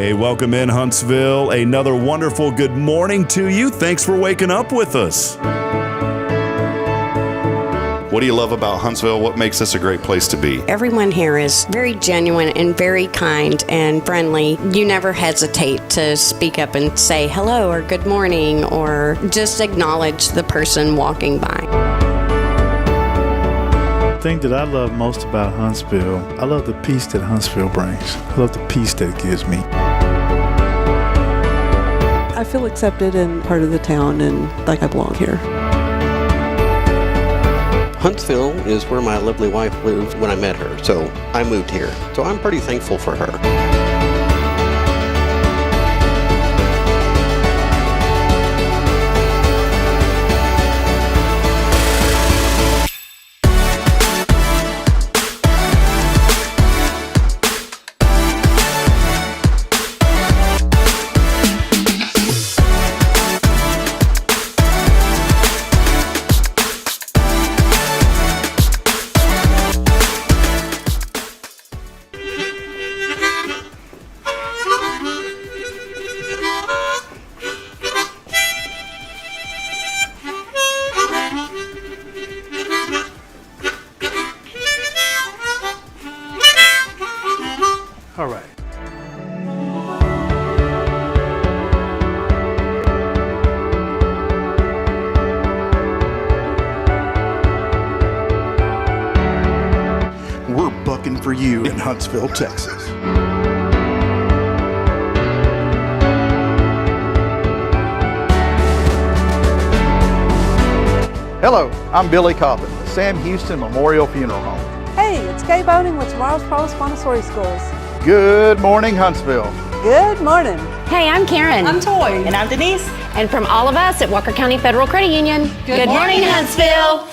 Hey, welcome in Huntsville. Another wonderful good morning to you. Thanks for waking up with us. What do you love about Huntsville? What makes this a great place to be? Everyone here is very genuine and very kind and friendly. You never hesitate to speak up and say hello or good morning or just acknowledge the person walking by. The thing that I love most about Huntsville, I love the peace that Huntsville brings. I love the peace that it gives me. I feel accepted and part of the town and like I belong here. Huntsville is where my lovely wife lived when I met her, so I moved here. So I'm pretty thankful for her. All right. We're bucking for you in Huntsville, Texas. Hello, I'm Billy Cobbin, Sam Houston Memorial Funeral Home. Hey, it's Kay Boating with Tomorrow's Pros Montessori Schools. Good morning, Huntsville. Good morning. Hey, I'm Karen. I'm Toy. And I'm Denise. And from all of us at Walker County Federal Credit Union, good morning, Huntsville.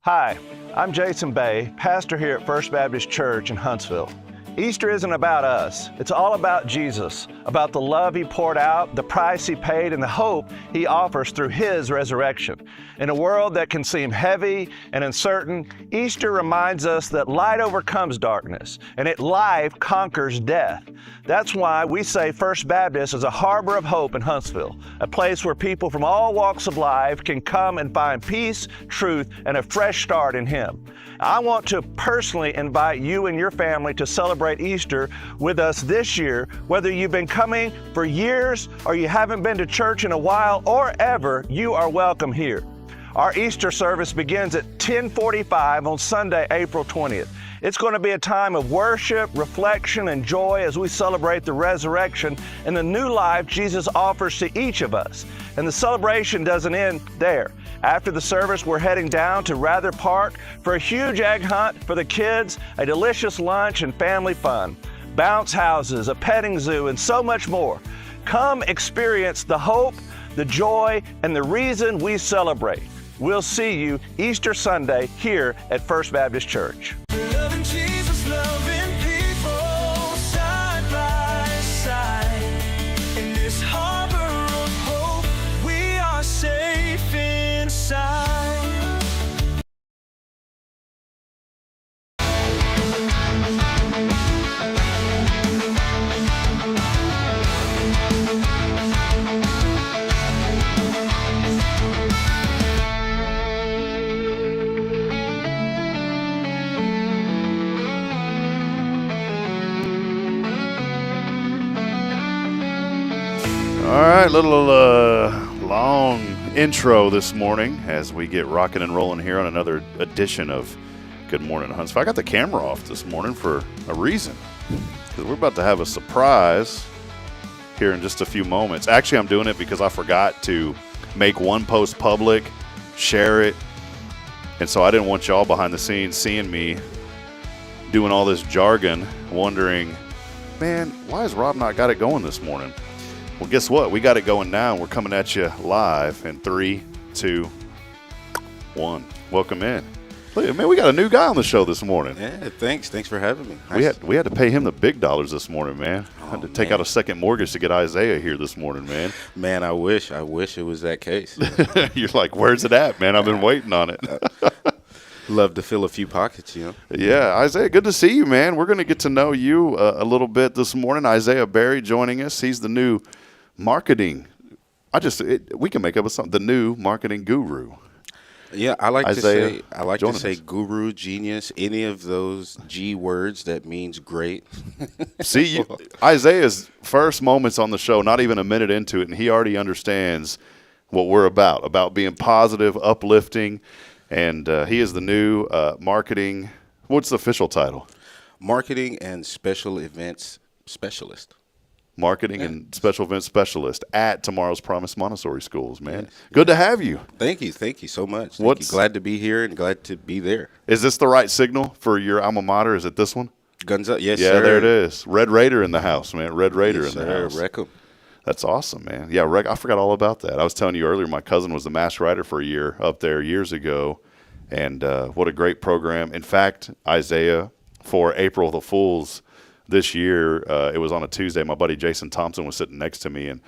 Hi, I'm Jason Bay, pastor here at First Baptist Church in Huntsville. Easter isn't about us. It's all about Jesus, about the love He poured out, the price He paid, and the hope He offers through His resurrection. In a world that can seem heavy and uncertain, Easter reminds us that light overcomes darkness, and life conquers death. That's why we say First Baptist is a harbor of hope in Huntsville, a place where people from all walks of life can come and find peace, truth, and a fresh start in Him. I want to personally invite you and your family to celebrate Easter with us this year, whether you've been coming for years or you haven't been to church in a while or ever, you are welcome here. Our Easter service begins at 10:45 on Sunday, April 20th. It's going to be a time of worship, reflection, and joy as we celebrate the resurrection and the new life Jesus offers to each of us. And the celebration doesn't end there. After the service, we're heading down to Rather Park for a huge egg hunt for the kids, a delicious lunch, and family fun. Bounce houses, a petting zoo, and so much more. Come experience the hope, the joy, and the reason we celebrate. We'll see you Easter Sunday here at First Baptist Church. Loving Jesus, loving people side by side. In this harbor of hope, we are safe inside. All right, little long intro this morning as we get rocking and rolling here on another edition of Good Morning Huntsville. I got the camera off this morning for a reason, because we're about to have a surprise here in just a few moments. Actually, I'm doing it because I forgot to make one post public, share it, and so I didn't want y'all behind the scenes seeing me doing all this jargon, wondering, man, why has Rob not got it going this morning? Well, guess what? We got it going now, and we're coming at you live in 3, 2, 1. Welcome in. Look, man, we got a new guy on the show this morning. Yeah, thanks. Thanks for having me. We had to pay him the big dollars this morning, man. I had to take out a second mortgage to get Isaiah here this morning, man. Man, I wish it was that case. You're like, where's it at, man? I've been waiting on it. Love to fill a few pockets, you know. Yeah, Isaiah, good to see you, man. We're going to get to know you a little bit this morning. Isaiah Berry joining us. He's the new marketing. We can make up something. The new marketing guru. Yeah, I like Isaiah, to say guru, genius, any of those G words that means great. See, Isaiah's first moments on the show, not even a minute into it, and he already understands what we're about being positive, uplifting, and he is the new marketing. What's the official title? Marketing and special events specialist. Marketing and special events specialist at Tomorrow's Promise Montessori Schools, man. Yes. Good to have you. Thank you so much. Thank you. Glad to be here and glad to be there. Is this the right signal for your alma mater? Is it this one? Guns up, yes, yeah, sir. Yeah, there it is. Red Raider in the house, man. Red Raider yes, in the sir. house. Wreck 'em. That's awesome, man. Yeah, I forgot all about that. I was telling you earlier, my cousin was the mass writer for a year up there years ago, and what a great program. In fact, Isaiah, for April the Fools this year, it was on a Tuesday. My buddy Jason Thompson was sitting next to me, and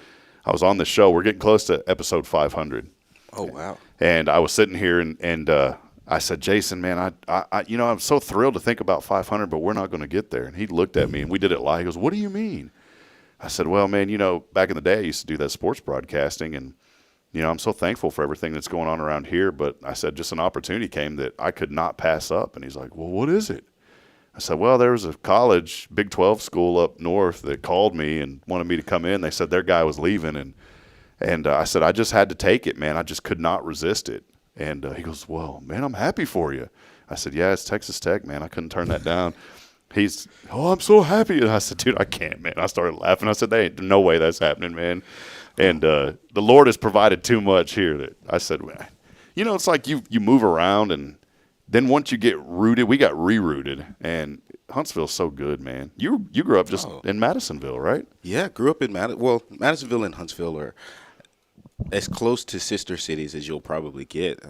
I was on the show. We're getting close to episode 500. Oh, wow. And I was sitting here, and I said, Jason, man, I'm so thrilled to think about 500, but we're not going to get there. And he looked at me, and we did it live. He goes, what do you mean? I said, well, man, back in the day, I used to do that sports broadcasting, and, I'm so thankful for everything that's going on around here. But I said, just an opportunity came that I could not pass up. And he's like, well, what is it? I said, well, there was a college, Big 12 school up north that called me and wanted me to come in. They said their guy was leaving, and I said, I just had to take it, man. I just could not resist it. And he goes, well, man, I'm happy for you. I said, yeah, it's Texas Tech, man. I couldn't turn that down. I'm so happy. And I said, dude, I can't, man. I started laughing. I said, there ain't no way that's happening, man. And the Lord has provided too much here that I said, well, it's like you move around, and then once you get rooted, we got re-rooted, and Huntsville's so good, man. You grew up just in Madisonville, right? Yeah, grew up in Madisonville and Huntsville are as close to sister cities as you'll probably get.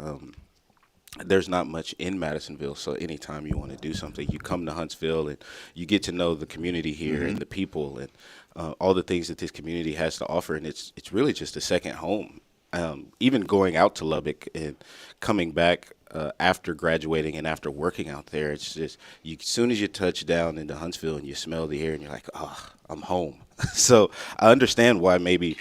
There's not much in Madisonville, so anytime you want to do something, you come to Huntsville and you get to know the community here and the people and all the things that this community has to offer, and it's really just a second home. Even going out to Lubbock and coming back after graduating and after working out there, it's just as soon as you touch down into Huntsville and you smell the air and you're like, oh, I'm home. So I understand why maybe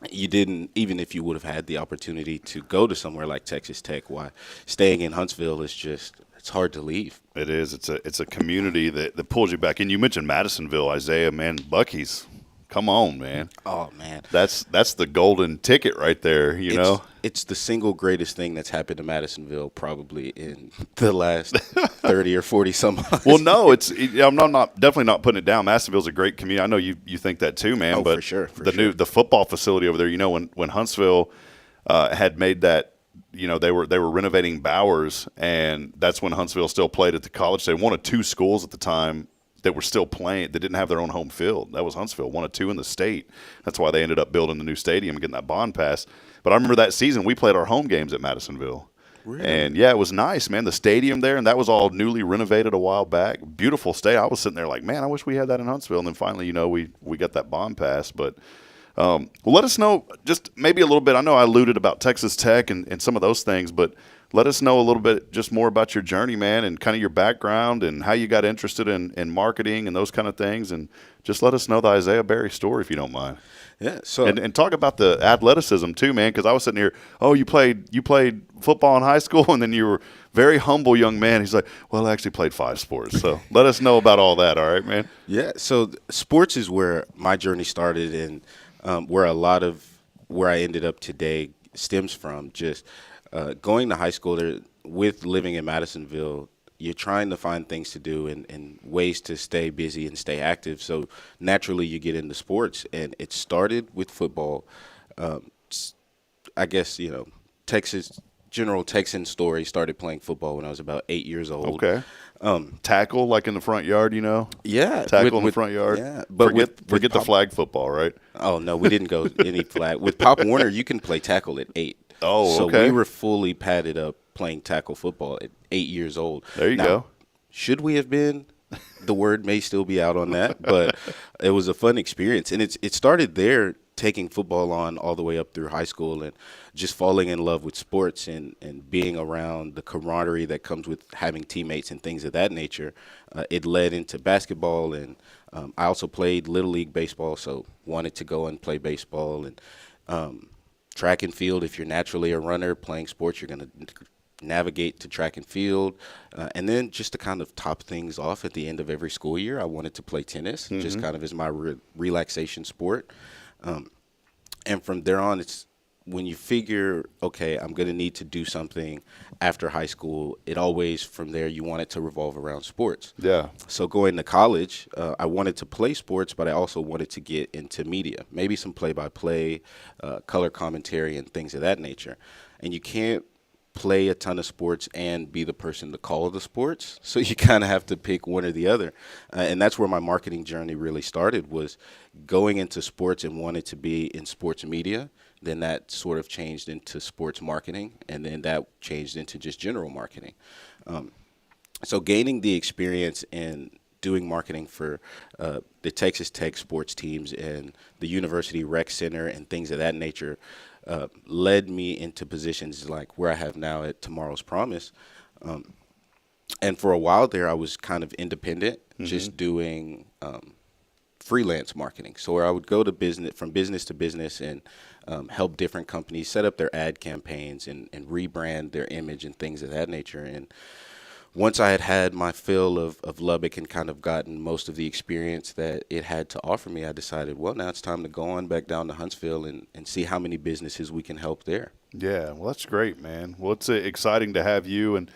you didn't, even if you would have had the opportunity to go to somewhere like Texas Tech, why staying in Huntsville is just, it's hard to leave. It is. It's a community that pulls you back. And you mentioned Madisonville, Isaiah, man, Buc-ee's. Come on, man. Oh, man. That's the golden ticket right there, you know? It's the single greatest thing that's happened to Madisonville probably in the last 30 or 40 some months. Well, no, I'm definitely not putting it down. Madisonville's a great community. I know you think that too, man. Oh, but for sure. The football facility over there, when Huntsville had made that, they were renovating Bowers, and that's when Huntsville still played at the college. They wanted 2 schools at the time that were still playing, that didn't have their own home field. That was Huntsville, 1 of 2 in the state. That's why they ended up building the new stadium and getting that bond passed. But I remember that season we played our home games at Madisonville. Really? And, yeah, it was nice, man. The stadium there, and that was all newly renovated a while back. Beautiful stadium. I was sitting there like, man, I wish we had that in Huntsville. And then finally, we got that bond passed. But let us know just maybe a little bit. I know I alluded about Texas Tech and some of those things, but let us know a little bit just more about your journey, man, and kind of your background and how you got interested in marketing and those kind of things. And just let us know the Isaiah Berry story, if you don't mind. Yeah. So and talk about the athleticism too, man, because I was sitting here, you played football in high school, and then you were very humble young man. He's like, well, I actually played 5 sports. So let us know about all that, all right, man? Yeah. So sports is where my journey started, and where a lot of where I ended up today stems from. Just going to high school there, with living in Madisonville, you're trying to find things to do and ways to stay busy and stay active. So naturally you get into sports, and it started with football. I guess, Texas general Texan story, started playing football when I was about 8 years old. Okay. Tackle like in the front yard, you know? Yeah. Tackle in the front yard. Yeah. But forget the flag football, right? Oh, no, we didn't go any flag. With Pop Warner, you can play tackle at 8. Oh, so okay. So we were fully padded up playing tackle football at 8 years old. There you go. Should we have been? The word may still be out on that, but it was a fun experience. And it started there, taking football on all the way up through high school and just falling in love with sports and being around the camaraderie that comes with having teammates and things of that nature. It led into basketball, and I also played Little League baseball, so wanted to go and play baseball. And track and field, if you're naturally a runner, playing sports, you're going to navigate to track and field. And then just to kind of top things off at the end of every school year, I wanted to play tennis, just kind of as my relaxation sport. And from there on, it's when you figure, okay, I'm going to need to do something after high school, it always, from there, you want it to revolve around sports. Yeah. So going to college, I wanted to play sports, but I also wanted to get into media, maybe some play-by-play, color commentary, and things of that nature. And you can't play a ton of sports and be the person to call the sports. So you kind of have to pick one or the other. And that's where my marketing journey really started, was going into sports and wanted to be in sports media. Then that sort of changed into sports marketing, and then that changed into just general marketing. So gaining the experience in doing marketing for the Texas Tech sports teams and the University Rec Center and things of that nature led me into positions like where I have now at Tomorrow's Promise. And for a while there, I was kind of independent, just doing freelance marketing. So where I would go to business to business and help different companies set up their ad campaigns and rebrand their image and things of that nature. And once I had my fill of Lubbock and kind of gotten most of the experience that it had to offer me, I decided, well, now it's time to go on back down to Huntsville and see how many businesses we can help there. Yeah, well, that's great, man. Well, it's exciting to have you, and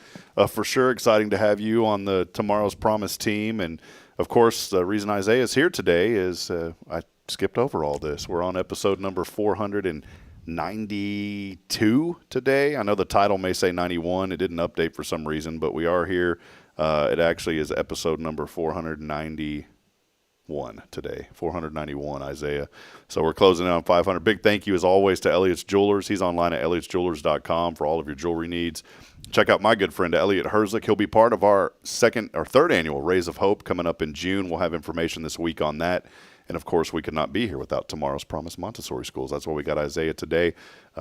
for sure exciting to have you on the Tomorrow's Promise team. And, of course, the reason Isaiah is here today is I skipped over all this. We're on episode number 492 today. I know the title may say 91. It didn't update for some reason, but we are here. It actually is episode number 491 today. 491, Isaiah. So we're closing in on 500. Big thank you, as always, to Elliott's Jewelers. He's online at elliotsjewelers.com for all of your jewelry needs. Check out my good friend Elliot Herzlich. He'll be part of our third annual Rays of Hope coming up in June. We'll have information this week on that. And, of course, we could not be here without Tomorrow's Promise Montessori Schools. That's why we got Isaiah today.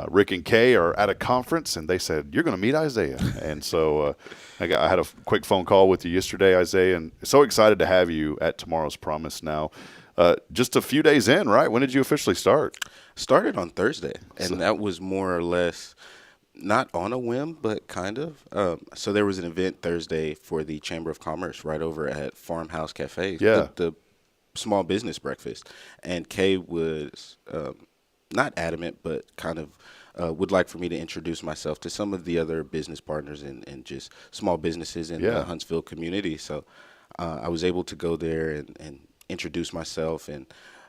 Rick and Kay are at a conference, and they said, you're going to meet Isaiah. And so I had a quick phone call with you yesterday, Isaiah, and so excited to have you at Tomorrow's Promise now. Just a few days in, right? When did you officially start? Started on Thursday, and that was more or less not on a whim, but kind of. So there was an event Thursday for the Chamber of Commerce right over at Farmhouse Cafe. Yeah. The small business breakfast, and Kay was not adamant, but kind of would like for me to introduce myself to some of the other business partners and just small businesses in the Huntsville community. So I was able to go there and introduce myself, and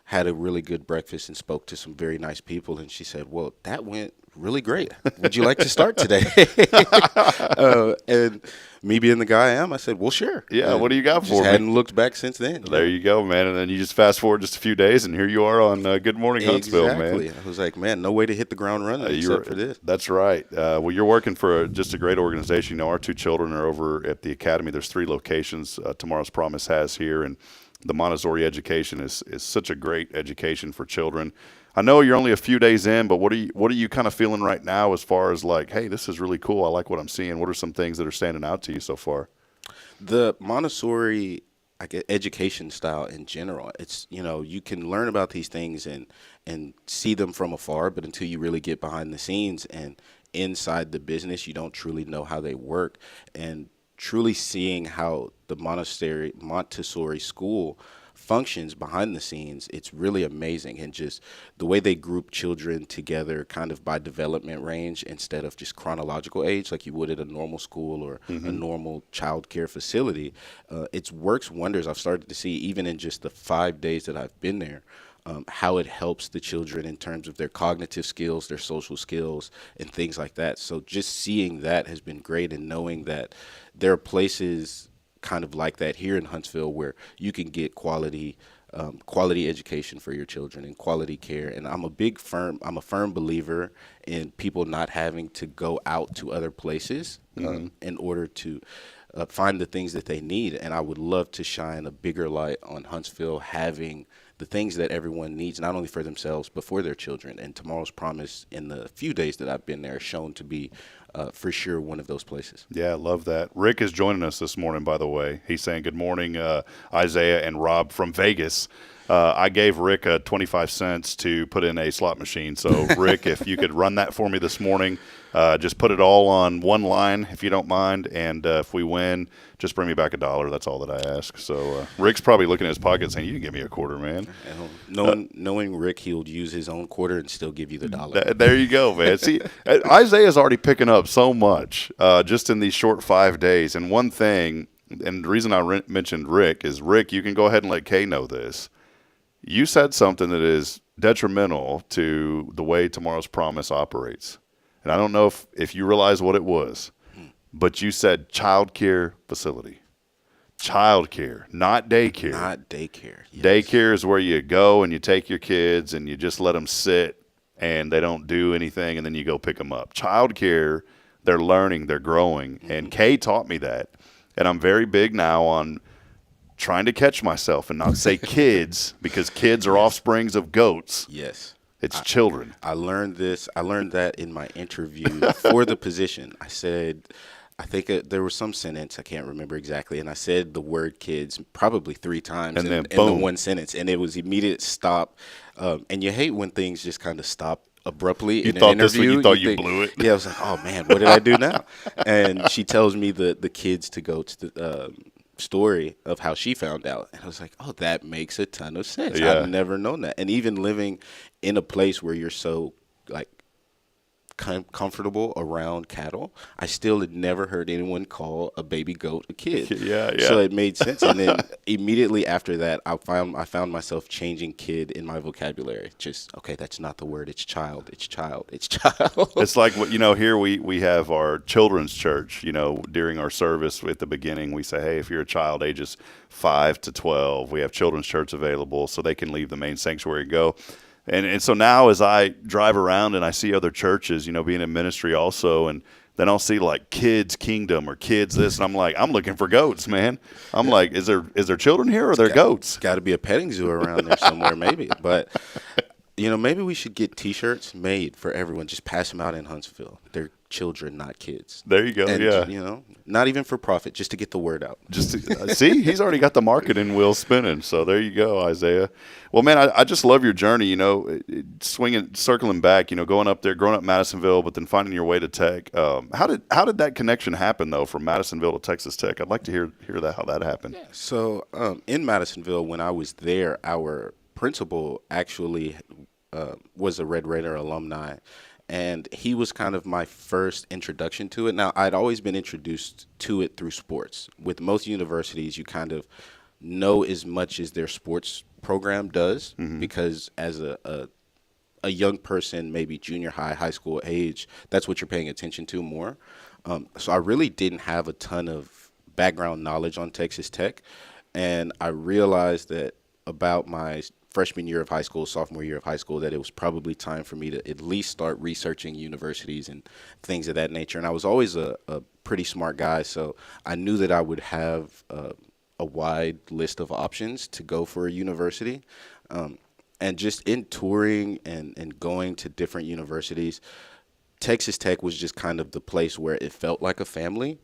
had a really good breakfast and spoke to some very nice people. And she said, well, that went really great. Would you like to start today? And me being the guy I am, I said, well, sure. Yeah, what do you got for me? Hadn't looked back since then. There you go, man. And then you just fast forward just a few days, and here you are on Good Morning Huntsville, exactly. man. I was like, man, no way to hit the ground running except for this. That's right. Well, you're working for just a great organization. You know, our two children are over at the academy. There's 3 locations Tomorrow's Promise has here, and the Montessori education is such a great education for children. I know you're only a few days in, but what are you kind of feeling right now as far as like, hey, this is really cool. I like what I'm seeing. What are some things that are standing out to you so far? The Montessori education style in general, it's, you can learn about these things and see them from afar, but until you really get behind the scenes and inside the business, you don't truly know how they work. And truly seeing how the Montessori school functions behind the scenes, it's really amazing. And just the way they group children together kind of by development range instead of just chronological age like you would at a normal school or a normal child care facility, it works wonders. I've started to see even in just the 5 days that I've been there, how it helps the children in terms of their cognitive skills, their social skills, and things like that. So just seeing that has been great, and knowing that there are places kind of like that here in Huntsville where you can get quality education for your children and quality care. And I'm a firm believer in people not having to go out to other places in order to find the things that they need. And I would love to shine a bigger light on Huntsville having the things that everyone needs, not only for themselves, but for their children. And Tomorrow's Promise, in the few days that I've been there, shown to be for sure one of those places. Yeah, I love that. Rick is joining us this morning, by the way. He's saying good morning, Isaiah and Rob from Vegas. I gave Rick 25 cents to put in a slot machine. So, Rick, if you could run that for me this morning, just put it all on one line, if you don't mind. And if we win, just bring me back $1. That's all that I ask. So, Rick's probably looking at his pocket saying, "You didn't give me a quarter, man." Knowing Rick, he'll use his own quarter and still give you the $1. There you go, man. See, Isaiah's already picking up so much just in these short 5 days. And one thing, and the reason I mentioned Rick is, Rick, you can go ahead and let Kay know this. You said something that is detrimental to the way Tomorrow's Promise operates. And I don't know if you realize what it was, but you said child care facility. Child care, not daycare. Not daycare. Yes. Daycare is where you go and you take your kids and you just let them sit and they don't do anything, and then you go pick them up. Child care, they're learning, they're growing. And Kay taught me that. And I'm very big now on trying to catch myself and not say kids, because kids are offsprings of goats. Yes. It's children. I learned that in my interview for the position. I said, I think there was some sentence, I can't remember exactly, and I said the word kids probably 3 times and then in the one sentence, and it was immediate stop. And you hate when things just kind of stop abruptly in an interview. You thought you blew it? Yeah, I was like, oh, man, what did I do now? And she tells me the kids to go to the story of how she found out, and I was like, oh, that makes a ton of sense. Yeah. I've never known that. And even living in a place where you're so like comfortable around cattle, I still had never heard anyone call a baby goat a kid. Yeah. So it made sense. And then immediately after that, I found myself changing kid in my vocabulary. Just, okay, that's not the word. It's child. It's child. It's child. It's like, here we have our children's church. During our service at the beginning, we say, hey, if you're a child ages 5 to 12, we have children's church available so they can leave the main sanctuary and go. And so now as I drive around and I see other churches, being in ministry also, and then I'll see like Kids Kingdom or Kids this, and I'm like, I'm looking for goats, man. I'm like, is there children here or are there goats? Got to be a petting zoo around there somewhere maybe. But, maybe we should get T-shirts made for everyone. Just pass them out in Huntsville. They're children, not kids. There you go, and, yeah. Not even for profit, just to get the word out. See, he's already got the marketing wheel spinning. So there you go, Isaiah. Well, man, I just love your journey, circling back, going up there, growing up in Madisonville, but then finding your way to Tech. How did that connection happen, though, from Madisonville to Texas Tech? I'd like to hear how that happened. Yeah. So in Madisonville, when I was there, our principal actually was a Red Raider alumni. And he was kind of my first introduction to it. Now, I'd always been introduced to it through sports. With most universities, you kind of know as much as their sports program does, because as a young person, maybe junior high school age, that's what you're paying attention to more. So I really didn't have a ton of background knowledge on Texas Tech. And I realized that about my freshman year of high school, sophomore year of high school, that it was probably time for me to at least start researching universities and things of that nature. And I was always a pretty smart guy, so I knew that I would have a wide list of options to go for a university. And just in touring and going to different universities, Texas Tech was just kind of the place where it felt like a family,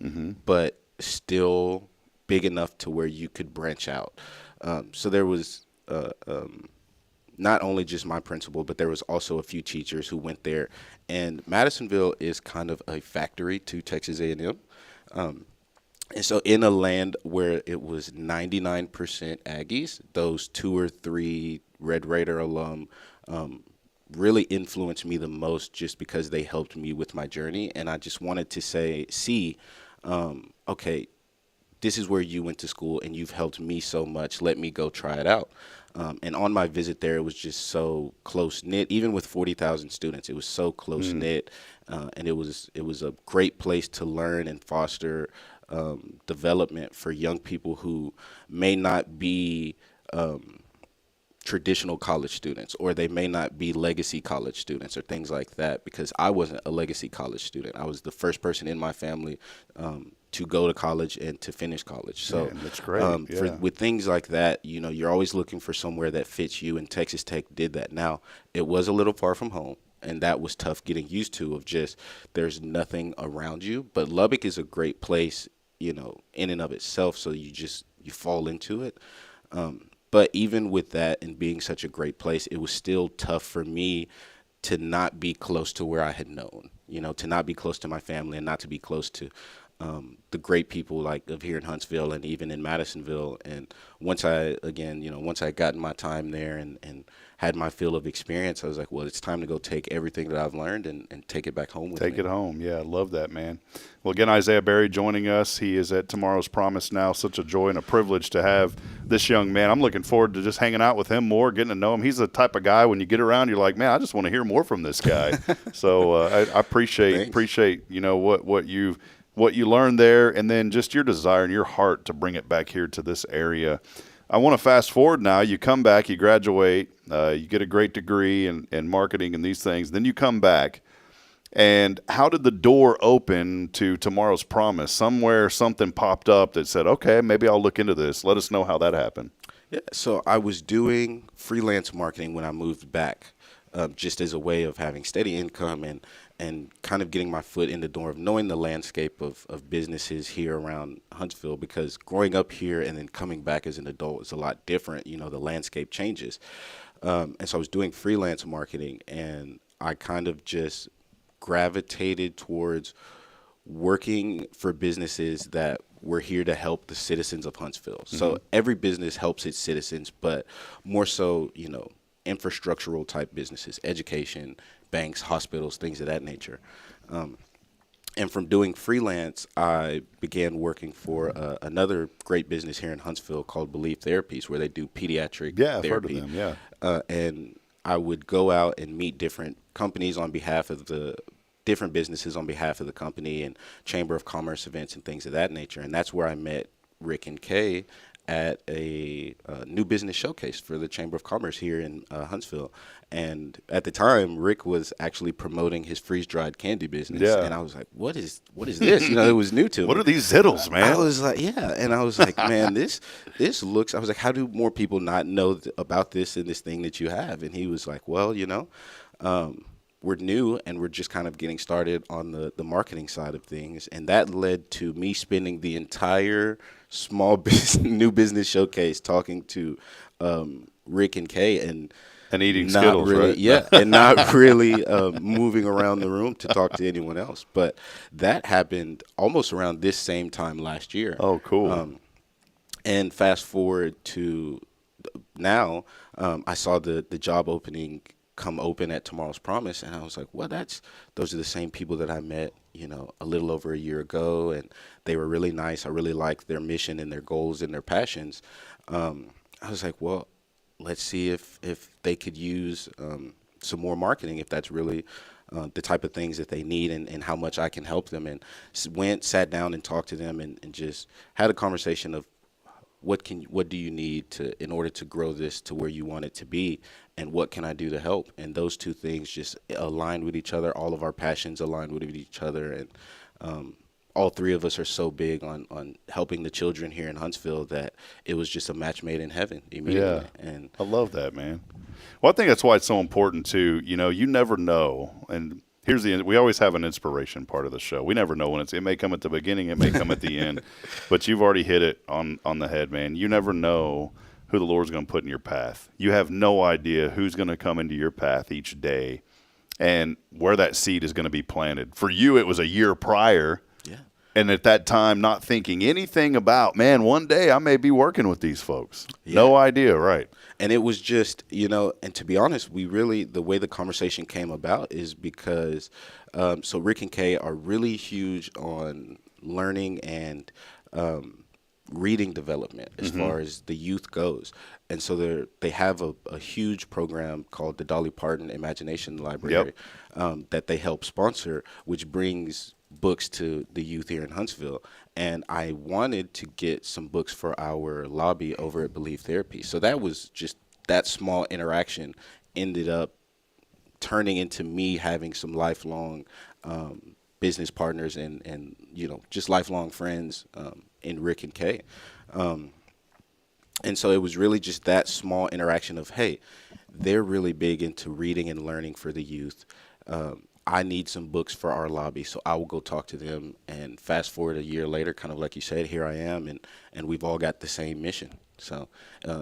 but still big enough to where you could branch out. So there was not only just my principal, but there was also a few teachers who went there. And Madisonville is kind of a factory to Texas A&M. And so in a land where it was 99% Aggies, those 2 or 3 Red Raider alum really influenced me the most, just because they helped me with my journey. And I just wanted to see, okay, this is where you went to school and you've helped me so much. Let me go try it out. And on my visit there, it was just so close knit. Even with 40,000 students, it was so close knit, and it was a great place to learn and foster development for young people who may not be traditional college students, or they may not be legacy college students or things like that, because I wasn't a legacy college student. I was the first person in my family to go to college and to finish college. So Man, that's great. with things like that, you know, you're always looking for somewhere that fits you, and Texas Tech did that. Now, it was a little far from home, and that was tough getting used to, of just there's nothing around you. But Lubbock is a great place, you know, in and of itself, so you fall into it. But even with that and being such a great place, it was still tough for me to not be close to where I had known, you know, to not be close to my family and not to be close to the great people like of here in Huntsville and even in Madisonville. And once I had gotten my time there and had my fill of experience, I was like, well, it's time to go take everything that I've learned and take it back home with me. Take it home. Yeah, I love that, man. Well, again, Isaiah Berry joining us. He is at Tomorrow's Promise now. Such a joy and a privilege to have this young man. I'm looking forward to just hanging out with him more, getting to know him. He's the type of guy when you get around, you're like, man, I just want to hear more from this guy. So I appreciate you know what you learned there, and then just your desire and your heart to bring it back here to this area. I want to fast forward now. You come back, you graduate, you get a great degree in marketing and these things. Then you come back. And how did the door open to Tomorrow's Promise? Somewhere something popped up that said, okay, maybe I'll look into this. Let us know how that happened. Yeah, so I was doing freelance marketing when I moved back, just as a way of having steady income and kind of getting my foot in the door, of knowing the landscape of businesses here around Huntsville, because growing up here and then coming back as an adult is a lot different. You know, the landscape changes. And so I was doing freelance marketing, and I kind of just gravitated towards working for businesses that were here to help the citizens of Huntsville. So every business helps its citizens, but more so, you know, infrastructural type businesses, education, banks, hospitals, things of that nature. And from doing freelance, I began working for another great business here in Huntsville called Believe Therapies, where they do pediatric therapy. I've heard of them, yeah. And I would go out and meet different companies on behalf of the different businesses on behalf of the company, and Chamber of Commerce events and things of that nature. And that's where I met Rick and Kay at a new business showcase for the Chamber of Commerce here in Huntsville. And at the time, Rick was actually promoting his freeze-dried candy business. Yeah. And I was like, what is this? You know, it was new to me. What are these zittles, man? I was like, yeah. And I was like, man, this looks, I was like, how do more people not know about this and this thing that you have? And he was like, well, you know, we're new and we're just kind of getting started on the marketing side of things. And that led to me spending the entire small business, new business showcase talking to Rick and Kay and eating Skittles, really, right? Yeah, and not really moving around the room to talk to anyone else. But that happened almost around this same time last year. Oh, cool. And fast forward to now, I saw the job opening come open at Tomorrow's Promise, and I was like, well, those are the same people that I met, you know, a little over a year ago, and they were really nice. I really liked their mission and their goals and their passions. I was like, well, let's see if they could use some more marketing, if that's really the type of things that they need, and how much I can help them. And sat down and talked to them and just had a conversation of what do you need in order to grow this to where you want it to be, and what can I do to help? And those two things just aligned with each other. All of our passions aligned with each other, and all three of us are so big on helping the children here in Huntsville that it was just a match made in heaven immediately. Yeah, and I love that, man. Well, I think that's why it's so important too. You know, you never know, and we always have an inspiration part of the show. We never know when it may come at the beginning, it may come at the end, but you've already hit it on the head, man. You never know who the Lord's going to put in your path. You have no idea who's going to come into your path each day and where that seed is going to be planted. For you, it was a year prior. Yeah. And at that time, not thinking anything about, man, one day I may be working with these folks. Yeah. No idea, right? And it was just, you know, and to be honest, the way the conversation came about is because, so Rick and Kay are really huge on learning and reading development as far as the youth goes. And so they have a huge program called the Dolly Parton Imagination Library that they help sponsor, which brings books to the youth here in Huntsville. And I wanted to get some books for our lobby over at Believe Therapy. So that was just that small interaction ended up turning into me having some lifelong business partners and just lifelong friends in Rick and Kay. And so it was really just that small interaction of, hey, they're really big into reading and learning for the youth. I need some books for our lobby, so I will go talk to them. And fast forward a year later, kind of like you said, here I am, and we've all got the same mission. So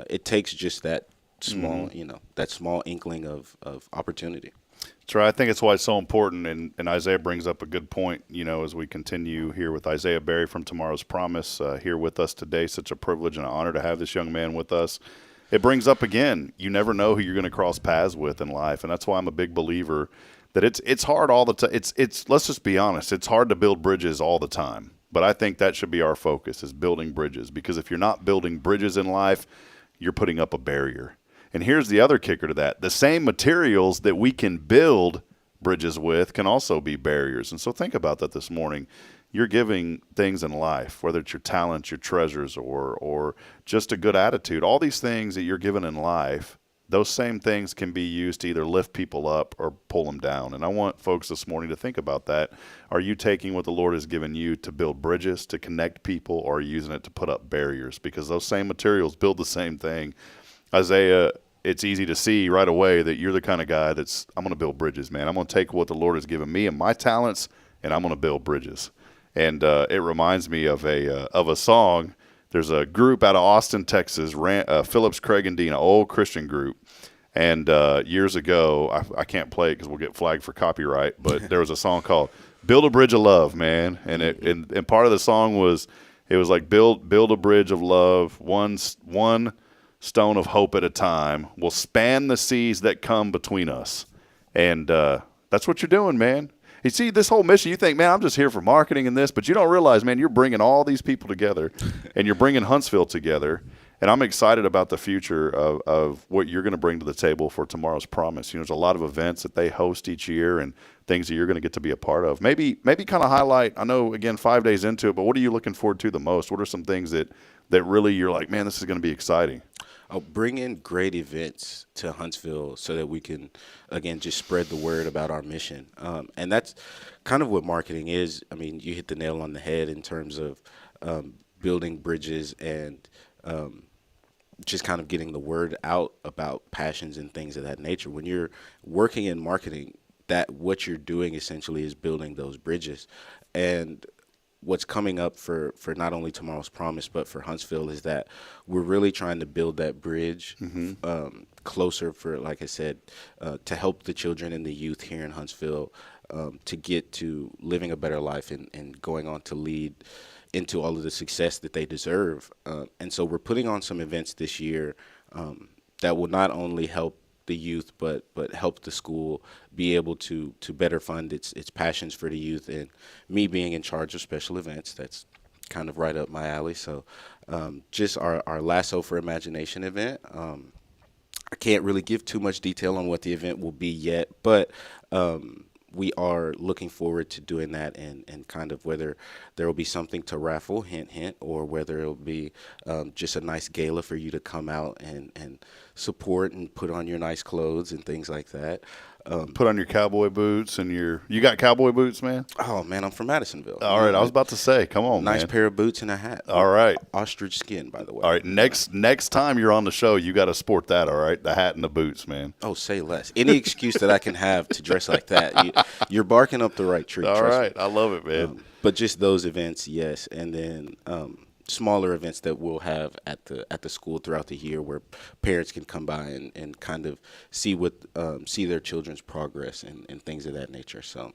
it takes just that small, that small inkling of opportunity. That's right. I think it's why it's so important, and Isaiah brings up a good point, as we continue here with Isaiah Berry from Tomorrow's Promise here with us today. Such a privilege and an honor to have this young man with us. It brings up, again, you never know who you're going to cross paths with in life, and that's why I'm a big believer that it's hard all the time. It's let's just be honest, it's hard to build bridges all the time, but I think that should be our focus, is building bridges, because if you're not building bridges in life, you're putting up a barrier. And here's the other kicker to that. The same materials that we can build bridges with can also be barriers. And so think about that this morning. You're giving things in life, whether it's your talents, your treasures, or just a good attitude. All these things that you're given in life, those same things can be used to either lift people up or pull them down. And I want folks this morning to think about that. Are you taking what the Lord has given you to build bridges, to connect people, or are you using it to put up barriers? Because those same materials build the same thing. Isaiah, it's easy to see right away that you're the kind of guy I'm going to build bridges, man. I'm going to take what the Lord has given me and my talents, and I'm going to build bridges. And it reminds me of a song. There's a group out of Austin, Texas, Phillips, Craig, and Dean, an old Christian group. And years ago, I can't play it because we'll get flagged for copyright, but there was a song called "Build a Bridge of Love," man. And part of the song was like build a bridge of love, one stone of hope at a time, will span the seas that come between us. And that's what you're doing, man. You see, this whole mission, you think, man, I'm just here for marketing and this, but you don't realize, man, you're bringing all these people together, and you're bringing Huntsville together. And I'm excited about the future of what you're going to bring to the table for Tomorrow's Promise. There's a lot of events that they host each year and things that you're going to get to be a part of. Maybe kind of highlight, I know, again, 5 days into it, but what are you looking forward to the most? What are some things that really you're like, man, this is going to be exciting? I'll bring in great events to Huntsville so that we can, again, just spread the word about our mission. And that's kind of what marketing is. I mean, you hit the nail on the head in terms of building bridges and just kind of getting the word out about passions and things of that nature. When you're working in marketing, that what you're doing essentially is building those bridges. And what's coming up for not only Tomorrow's Promise, but for Huntsville is that we're really trying to build that bridge closer for, like I said, to help the children and the youth here in Huntsville to get to living a better life and going on to lead into all of the success that they deserve. And so we're putting on some events this year that will not only help the youth, but help the school be able to better fund its passions for the youth. And me being in charge of special events, that's kind of right up my alley. So just our Lasso for Imagination event. I can't really give too much detail on what the event will be yet, but we are looking forward to doing that and kind of whether there will be something to raffle, hint, hint, or whether it'll be just a nice gala for you to come out and support and put on your nice clothes and things like that. Put on your cowboy boots and you got cowboy boots, man? Oh, man, I'm from Madisonville. All right, I was about to say, come on, nice man. pair of boots and a hat. All right. Ostrich skin, by the way. All right, next time you're on the show, you got to sport that, all right? The hat and the boots, man. Oh, say less. Any excuse that I can have to dress like that, you're barking up the right tree. All right, I love it, man. But just those events, yes, and then smaller events that we'll have at the school throughout the year where parents can come by and kind of see their children's progress and things of that nature. So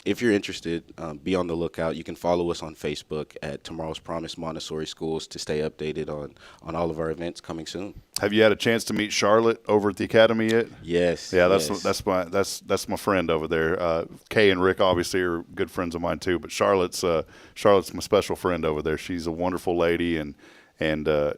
if you're interested, be on the lookout. You can follow us on Facebook at Tomorrow's Promise Montessori Schools to stay updated on all of our events coming soon. Have you had a chance to meet Charlotte over at the academy yet? Yes. Yeah, yes. that's my friend over there. Kay and Rick obviously are good friends of mine too, but Charlotte's my special friend over there. She's a wonderful lady, and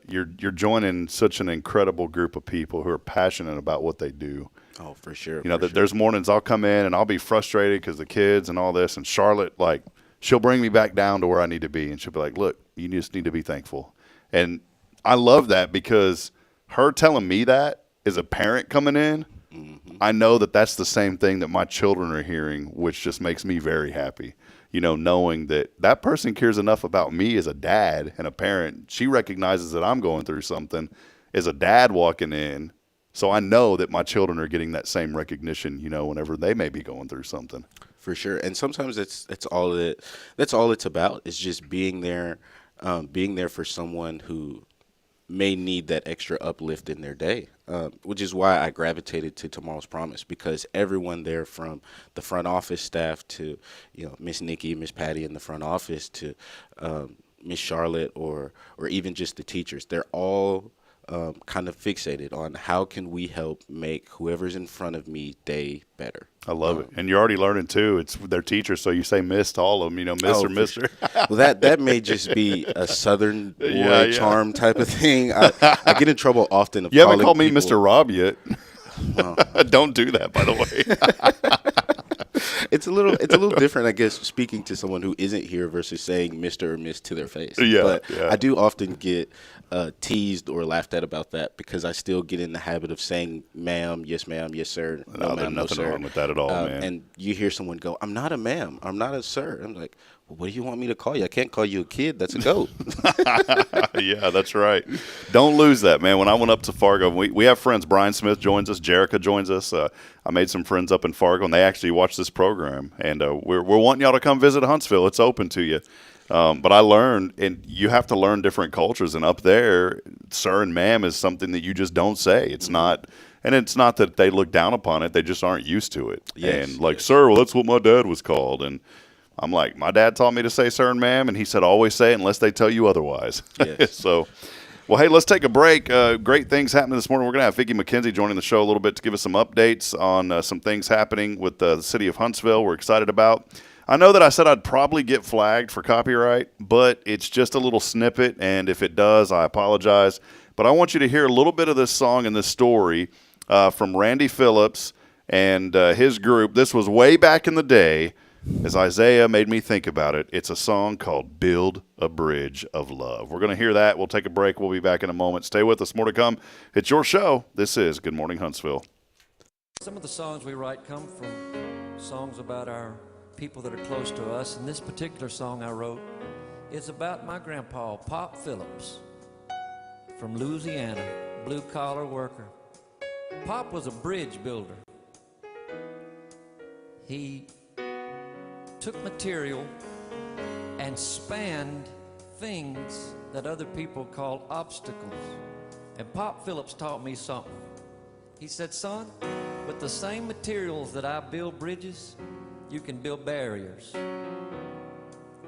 you're joining such an incredible group of people who are passionate about what they do. Oh, for sure. You know, there's mornings I'll come in and I'll be frustrated because the kids and all this, and Charlotte, like, she'll bring me back down to where I need to be, and she'll be like, look, you just need to be thankful. And I love that because her telling me that as a parent coming in, I know that that's the same thing that my children are hearing, which just makes me very happy. You know, knowing that that person cares enough about me as a dad and a parent. She recognizes that I'm going through something as a dad walking in. So I know that my children are getting that same recognition, you know, whenever they may be going through something. For sure. And sometimes that's all it's about, is just being there for someone who may need that extra uplift in their day, which is why I gravitated to Tomorrow's Promise, because everyone there, from the front office staff to, you know, Miss Nikki, Miss Patty in the front office to Miss Charlotte, or even just the teachers, they're all kind of fixated on how can we help make whoever's in front of me day better. I love it. And you're already learning too. It's their teachers, so you say miss to all of them, you know, miss or mister. Sure. Well, that may just be a Southern boy charm type of thing. I get in trouble often. You haven't called me Mr. Rob yet. Well, don't do that, by the way. It's a little different, I guess, speaking to someone who isn't here versus saying Mr. or Miss to their face. Yeah, but yeah. I do often get teased or laughed at about that, because I still get in the habit of saying ma'am, yes sir, no ma'am, there's nothing wrong with that at all, man. And you hear someone go, I'm not a ma'am, I'm not a sir. I'm like, well, what do you want me to call you? I can't call you a kid. That's a goat. Yeah, that's right. Don't lose that, man. When I went up to Fargo, we have friends. Brian Smith joins us. Jerica joins us. I made some friends up in Fargo, and they actually watch this program. And we're wanting y'all to come visit Huntsville. It's open to you. But I learned, and you have to learn different cultures. And up there, sir and ma'am is something that you just don't say. It's not, and it's not that they look down upon it. They just aren't used to it. Yes, and like, sir, well, that's what my dad was called. And I'm like, my dad taught me to say sir and ma'am, and he said always say it unless they tell you otherwise. Yes. So, well, hey, let's take a break. Great things happening this morning. We're going to have Vicki McKenzie joining the show a little bit to give us some updates on some things happening with the city of Huntsville we're excited about. I know that I said I'd probably get flagged for copyright, but it's just a little snippet, and if it does, I apologize. But I want you to hear a little bit of this song and this story from Randy Phillips and his group. This was way back in the day. As Isaiah made me think about it, it's a song called Build a Bridge of Love. We're going to hear that. We'll take a break. We'll be back in a moment. Stay with us. More to come. It's your show. This is Good Morning Huntsville. Some of the songs we write come from songs about our people that are close to us. And this particular song I wrote is about my grandpa, Pop Phillips, from Louisiana, blue-collar worker. Pop was a bridge builder. He took material and spanned things that other people call obstacles. And Pop Phillips taught me something. He said, son, with the same materials that I build bridges, you can build barriers.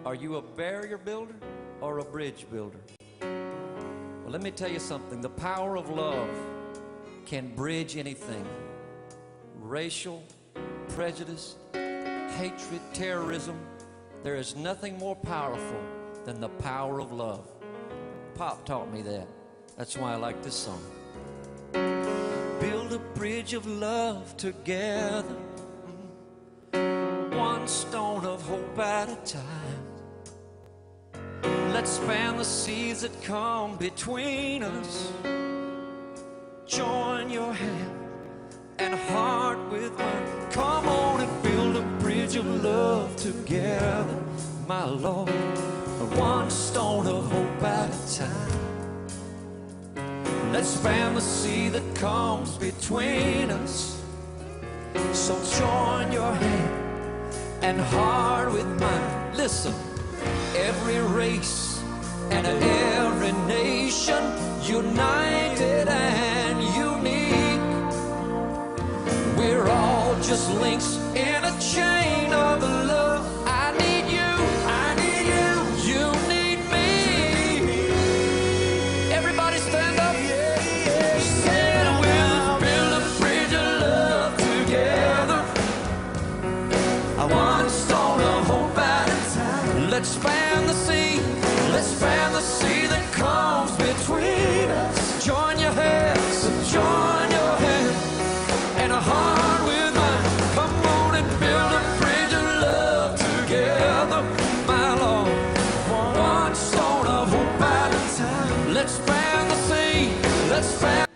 Are you a barrier builder or a bridge builder? Well, let me tell you something. The power of love can bridge anything. Racial, prejudice, hatred, terrorism. There is nothing more powerful than the power of love. Pop taught me that. That's why I like this song. Build a bridge of love together, one stone of hope at a time. Let's span the seas that come between us. Join your hand and heart with mine. Come on and build a bridge of love together, my Lord. One stone of hope at a time. Let's span the sea that comes between us. So join your hand and heart with mine. Listen, every race and every nation, united and unique. We're all just links in a chain of love. let's span the sea. Let's span the sea that comes between us. Join your hands, join your hand, and a heart with mine. Come on and build a bridge of love together, my Lord. One stone of hope at a time. Let's span the sea. Let's span.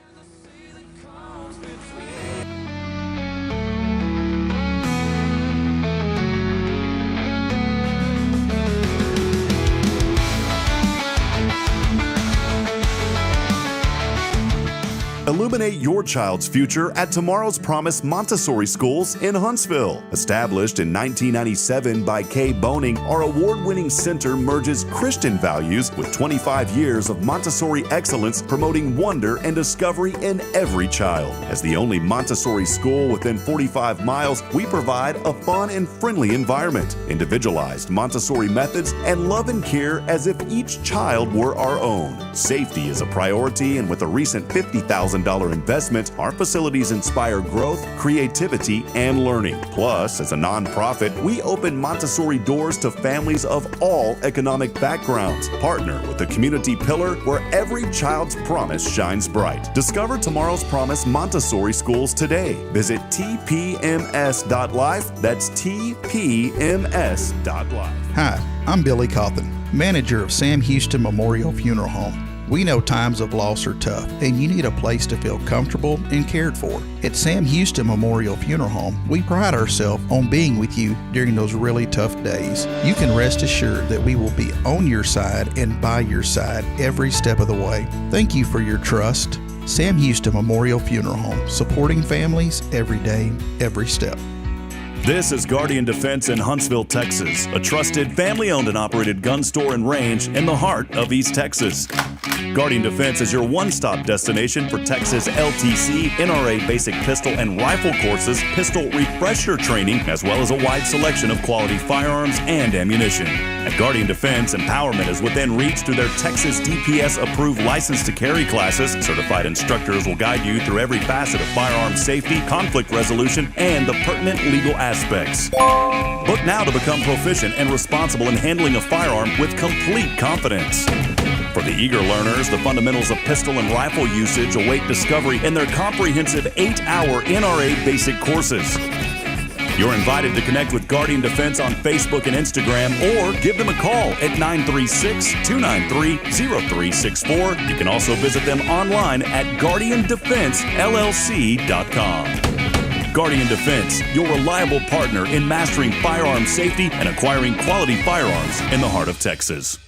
Illuminate your child's future at Tomorrow's Promise Montessori Schools in Huntsville. Established in 1997 by Kay Boning, our award-winning center merges Christian values with 25 years of Montessori excellence, promoting wonder and discovery in every child. As the only Montessori school within 45 miles, we provide a fun and friendly environment, individualized Montessori methods, and love and care as if each child were our own. Safety is a priority, and with a recent $50,000 investment, our facilities inspire growth, creativity, and learning. Plus, as a nonprofit, we open Montessori doors to families of all economic backgrounds. Partner with the community pillar where every child's promise shines bright. Discover Tomorrow's Promise Montessori Schools today. Visit tpms.life. That's tpms.life. Hi, I'm Billy Cawthon, manager of Sam Houston Memorial Funeral Home. We know times of loss are tough, and you need a place to feel comfortable and cared for. At Sam Houston Memorial Funeral Home, we pride ourselves on being with you during those really tough days. You can rest assured that we will be on your side and by your side every step of the way. Thank you for your trust. Sam Houston Memorial Funeral Home, supporting families every day, every step. This is Guardian Defense in Huntsville, Texas, a trusted family-owned and operated gun store and range in the heart of East Texas. Guardian Defense is your one-stop destination for Texas LTC, NRA basic pistol and rifle courses, pistol refresher training, as well as a wide selection of quality firearms and ammunition. At Guardian Defense, empowerment is within reach through their Texas DPS-approved license to carry classes. Certified instructors will guide you through every facet of firearm safety, conflict resolution, and the pertinent legal aspects. Book now to become proficient and responsible in handling a firearm with complete confidence. For the eager learners, the fundamentals of pistol and rifle usage await discovery in their comprehensive 8-hour NRA basic courses. You're invited to connect with Guardian Defense on Facebook and Instagram, or give them a call at 936-293-0364. You can also visit them online at guardiandefensellc.com. Guardian Defense, your reliable partner in mastering firearm safety and acquiring quality firearms in the heart of Texas.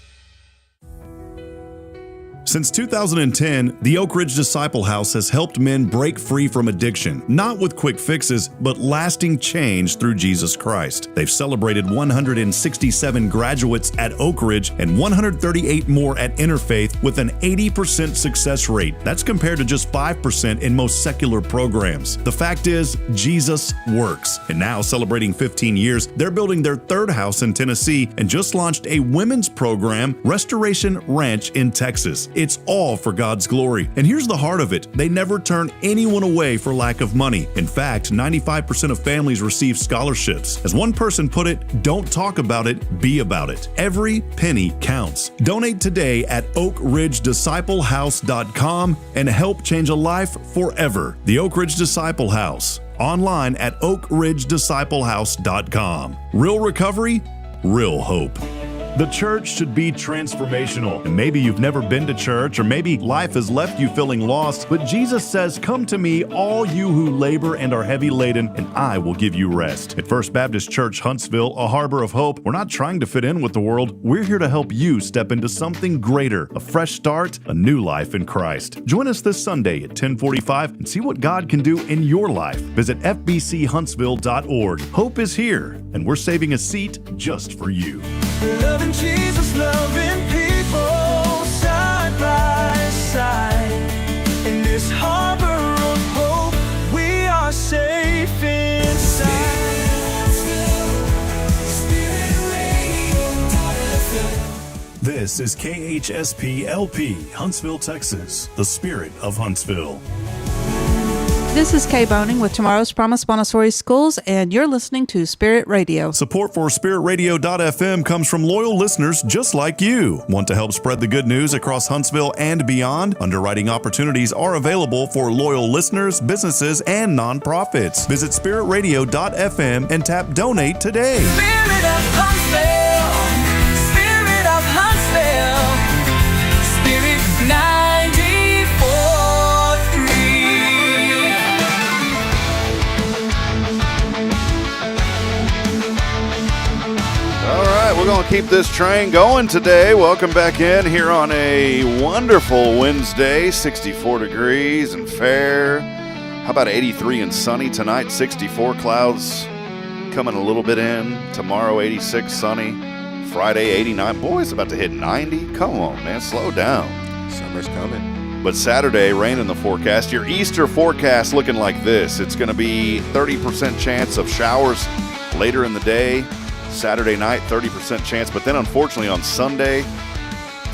Since 2010, the Oak Ridge Disciple House has helped men break free from addiction, not with quick fixes, but lasting change through Jesus Christ. They've celebrated 167 graduates at Oak Ridge and 138 more at Interfaith with an 80% success rate. That's compared to just 5% in most secular programs. The fact is, Jesus works. And now, celebrating 15 years, they're building their third house in Tennessee and just launched a women's program, Restoration Ranch in Texas. It's all for God's glory. And here's the heart of it. They never turn anyone away for lack of money. In fact, 95% of families receive scholarships. As one person put it, don't talk about it, be about it. Every penny counts. Donate today at oakridgedisciplehouse.com and help change a life forever. The Oak Ridge Disciple House. Online at oakridgedisciplehouse.com. Real recovery, real hope. The church should be transformational. And maybe you've never been to church, or maybe life has left you feeling lost, but Jesus says, "Come to me, all you who labor and are heavy laden, and I will give you rest." At First Baptist Church, Huntsville, a harbor of hope, we're not trying to fit in with the world. We're here to help you step into something greater, a fresh start, a new life in Christ. Join us this Sunday at 10:45 and see what God can do in your life. Visit fbchuntsville.org. Hope is here, and we're saving a seat just for you. Loving Jesus, loving people side by side. In this harbor of hope, we are safe inside. This is KHSP LP, Huntsville, Texas, the spirit of Huntsville. This is Kay Boning with Tomorrow's Promise Montessori Schools, and you're listening to Spirit Radio. Support for SpiritRadio.fm comes from loyal listeners just like you. Want to help spread the good news across Huntsville and beyond? Underwriting opportunities are available for loyal listeners, businesses, and nonprofits. Visit SpiritRadio.fm and tap Donate today. Spirit of Huntsville, Spirit of Huntsville, Spirit 94.3. All right, we're going to keep this train going today. Welcome back in here on a wonderful Wednesday, 64 degrees and fair. How about 83 and sunny tonight, 64 clouds coming a little bit in. Tomorrow, 86 sunny. Friday, 89. Boy, it's about to hit 90. Come on, man, slow down. Summer's coming. But Saturday, rain in the forecast. Your Easter forecast looking like this. It's going to be 30% chance of showers later in the day. Saturday night, 30% chance. But then, unfortunately, on Sunday,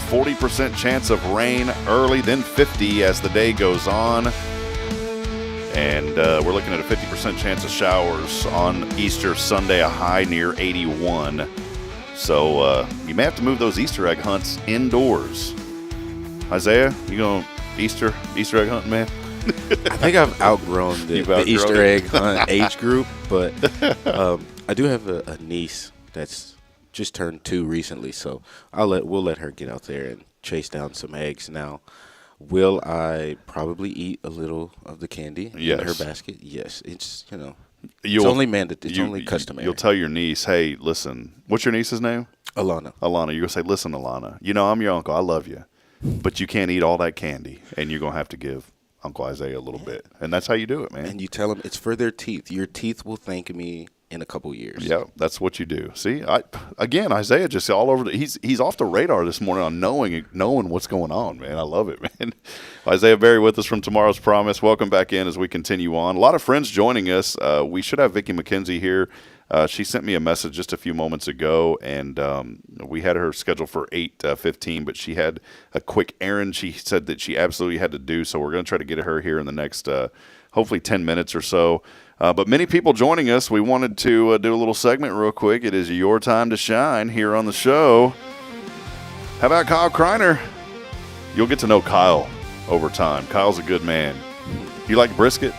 40% chance of rain early, then 50 as the day goes on. And we're looking at a 50% chance of showers on Easter Sunday, a high near 81. So you may have to move those Easter egg hunts indoors. Isaiah, you going Easter egg hunting, man? I think I've outgrown the Easter egg hunt age group, but I do have a niece that's just turned 2 recently, so we'll let her get out there and chase down some eggs. Now, will I probably eat a little of the candy in her basket? Yes, it's it's only mandatory. It's only customary. You'll tell your niece, hey, listen, what's your niece's name? Alana. You're going to say, listen, Alana, I'm your uncle. I love you. But you can't eat all that candy, and you're going to have to give Uncle Isaiah a little bit. And that's how you do it, man. And you tell them it's for their teeth. Your teeth will thank me in a couple years. Yeah, that's what you do. See, Isaiah just all over. He's off the radar this morning on knowing what's going on, man. I love it, man. Isaiah Berry with us from Tomorrow's Promise. Welcome back in as we continue on. A lot of friends joining us. We should have Vicki McKenzie here. She sent me a message just a few moments ago, and we had her scheduled for 8:15, but she had a quick errand she said that she absolutely had to do, so we're going to try to get her here in the next, hopefully 10 minutes or so. But many people joining us, we wanted to do a little segment real quick. It is your time to shine here on the show. How about Kyle Kreiner? You'll get to know Kyle over time. Kyle's a good man. You like brisket?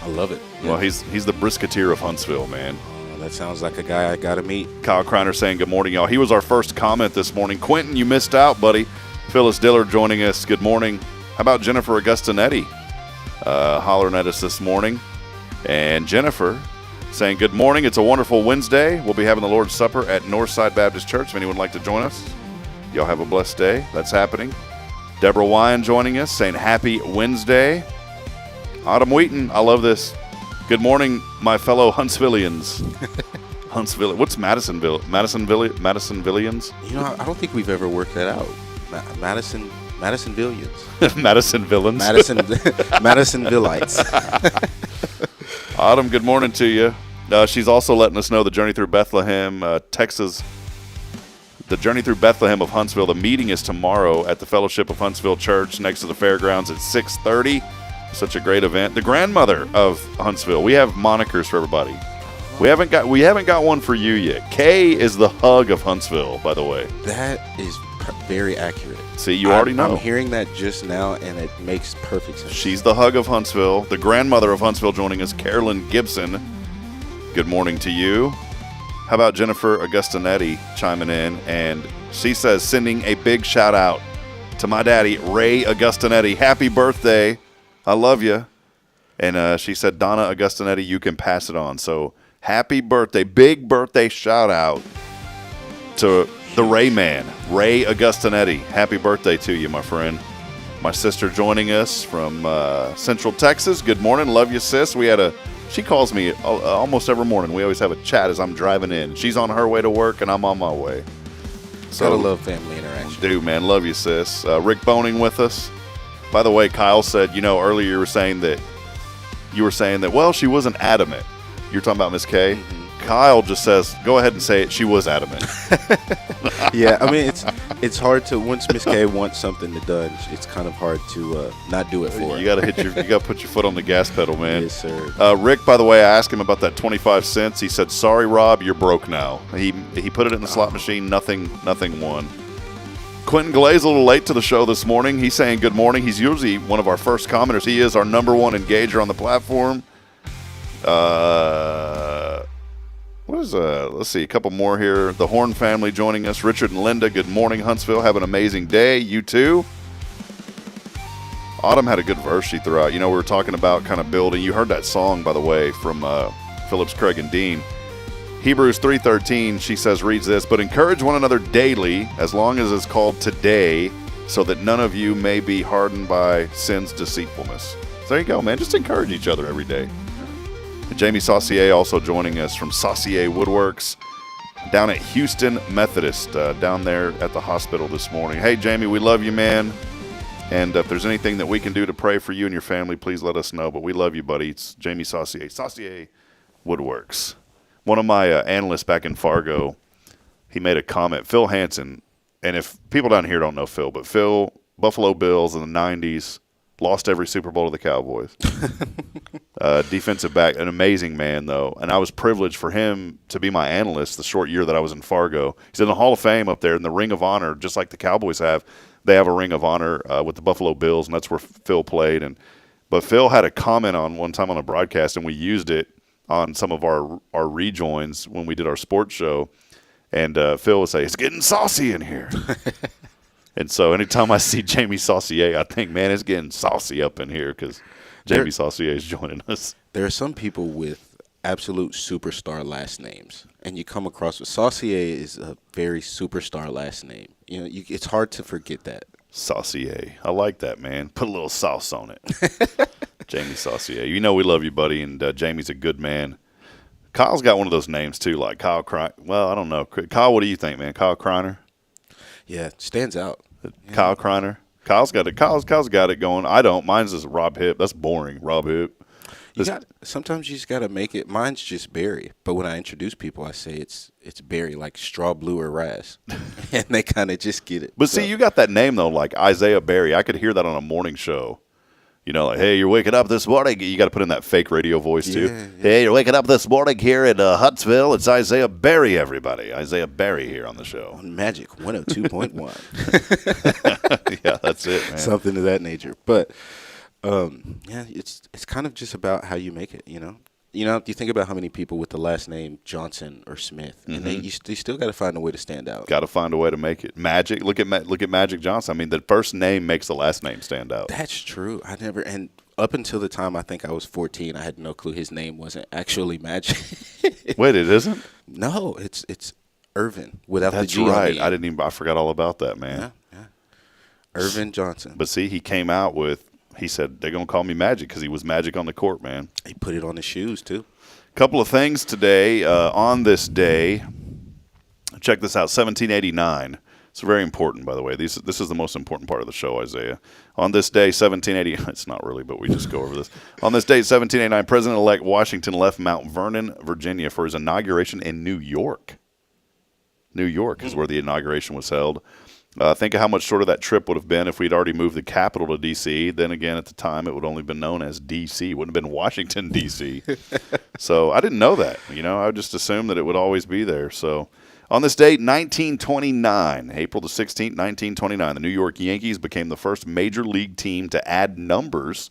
I love it. Yeah. Well, he's the brisketeer of Huntsville, man. That sounds like a guy I got to meet. Kyle Kreiner saying good morning, y'all. He was our first comment this morning. Quentin, you missed out, buddy. Phyllis Dillard joining us. Good morning. How about Jennifer Augustinetti hollering at us this morning? And Jennifer saying good morning. It's a wonderful Wednesday. We'll be having the Lord's Supper at Northside Baptist Church. If anyone would like to join us, y'all have a blessed day. That's happening. Deborah Wyan joining us saying happy Wednesday. Autumn Wheaton, I love this. Good morning, my fellow Huntsvillians. Huntsville. What's Madisonville? Madisonvillians? I don't think we've ever worked that out. Madisonvillians. Madisonvillans. Madisonvillites. Autumn, good morning to you. She's also letting us know the Journey Through Bethlehem, Texas. The Journey Through Bethlehem of Huntsville. The meeting is tomorrow at the Fellowship of Huntsville Church next to the fairgrounds at 6:30. Such a great event. The grandmother of Huntsville. We have monikers for everybody. We haven't got one for you yet. Kay is the hug of Huntsville, by the way. That is very accurate. See, you already know. I'm hearing that just now, and it makes perfect sense. She's the hug of Huntsville. The grandmother of Huntsville joining us, Carolyn Gibson. Good morning to you. How about Jennifer Augustinetti chiming in? And she says, sending a big shout out to my daddy, Ray Augustinetti. Happy birthday. I love you. And she said, Donna Augustinetti, you can pass it on. So happy birthday. Big birthday shout out to the Ray man, Ray Augustinetti. Happy birthday to you, my friend. My sister joining us from Central Texas. Good morning. Love you, sis. She calls me almost every morning. We always have a chat as I'm driving in. She's on her way to work, and I'm on my way. So, gotta love family interaction. Dude, man. Love you, sis. Rick Boning with us. By the way, Kyle said, earlier you were saying that, well, she wasn't adamant. You're talking about Miss K? Mm-hmm. Kyle just says, go ahead and say it. She was adamant. Yeah, I mean, it's hard to, once Miss K wants something done, it's kind of hard to not do it for her. You got to put your foot on the gas pedal, man. Yes, sir. Rick, by the way, I asked him about that 25 cents. He said, sorry, Rob, you're broke now. He put it in the slot machine. Nothing won. Quentin Glaze a little late to the show this morning. He's saying good morning. He's usually one of our first commenters. He is our number one engager on the platform. Let's see, a couple more here. The Horn family joining us. Richard and Linda, good morning, Huntsville. Have an amazing day. You too. Autumn had a good verse she threw out. We were talking about kind of building. You heard that song, by the way, from Phillips, Craig, and Dean. Hebrews 3:13, she says, reads this, but encourage one another daily, as long as it's called today, so that none of you may be hardened by sin's deceitfulness. So there you go, man. Just encourage each other every day. Jamie Saucier also joining us from Saucier Woodworks down at Houston Methodist, down there at the hospital this morning. Hey, Jamie, we love you, man. And if there's anything that we can do to pray for you and your family, please let us know. But we love you, buddy. It's Jamie Saucier, Saucier Woodworks. One of my analysts back in Fargo, he made a comment. Phil Hansen, and if people down here don't know Phil, but Phil, Buffalo Bills in the 90s, lost every Super Bowl to the Cowboys. Defensive back, an amazing man, though. And I was privileged for him to be my analyst the short year that I was in Fargo. He's in the Hall of Fame up there in the Ring of Honor, just like the Cowboys have. They have a Ring of Honor with the Buffalo Bills, and that's where Phil played. But Phil had a comment on one time on a broadcast, and we used it on some of our rejoins when we did our sports show. And Phil would say, it's getting saucy in here. And so anytime I see Jamie Saucier, I think, man, it's getting saucy up in here because Jamie Saucier is joining us. There are some people with absolute superstar last names, and you come across with Saucier is a very superstar last name. It's hard to forget that. Saucier. I like that, man. Put a little sauce on it. Jamie Saucier. We love you, buddy, and Jamie's a good man. Kyle's got one of those names, too, like Kyle Kreiner. Well, I don't know. Kyle, what do you think, man? Kyle Kreiner? Yeah, stands out. Kyle Kreiner. Kyle's got it going. I don't. Mine's just Rob Hipp. That's boring. Rob Hipp. Sometimes you just got to make it. Mine's just Barry. But when I introduce people, I say it's Barry, like Straw Blue or Raz. And they kind of just get it. But see, you got that name, though, like Isaiah Barry. I could hear that on a morning show. Like, hey, you're waking up this morning. You got to put in that fake radio voice, too. Yeah. Hey, you're waking up this morning here in Huntsville. It's Isaiah Barry, everybody. Isaiah Barry here on the show. On Magic 102.1. Yeah, that's it, man. Something of that nature. But, it's kind of just about how you make it, You think about how many people with the last name Johnson or Smith, and you still got to find a way to stand out. Got to find a way to make it. Magic. Look at Magic Johnson. I mean, the first name makes the last name stand out. That's true. And up until the time I think I was 14, I had no clue his name wasn't actually Magic. Wait, it isn't? No, it's Irvin without the G. That's right. I forgot all about that, man. Yeah. Irvin Johnson. But see, he came out with. He said, they're going to call me Magic because he was Magic on the court, man. He put it on his shoes, too. Couple of things today. On this day, check this out, 1789. It's very important, by the way. This is the most important part of the show, Isaiah. On this day, 1780, it's not really, but we just go over this. On this day, 1789, President-elect Washington left Mount Vernon, Virginia for his inauguration in New York. New York is where the inauguration was held. Think of how much shorter that trip would have been if we'd already moved the capital to D.C. Then again, at the time, it would only been known as D.C. It wouldn't have been Washington, D.C. So I didn't know that. I just assumed that it would always be there. So on this date, 1929, April the 16th, 1929, the New York Yankees became the first major league team to add numbers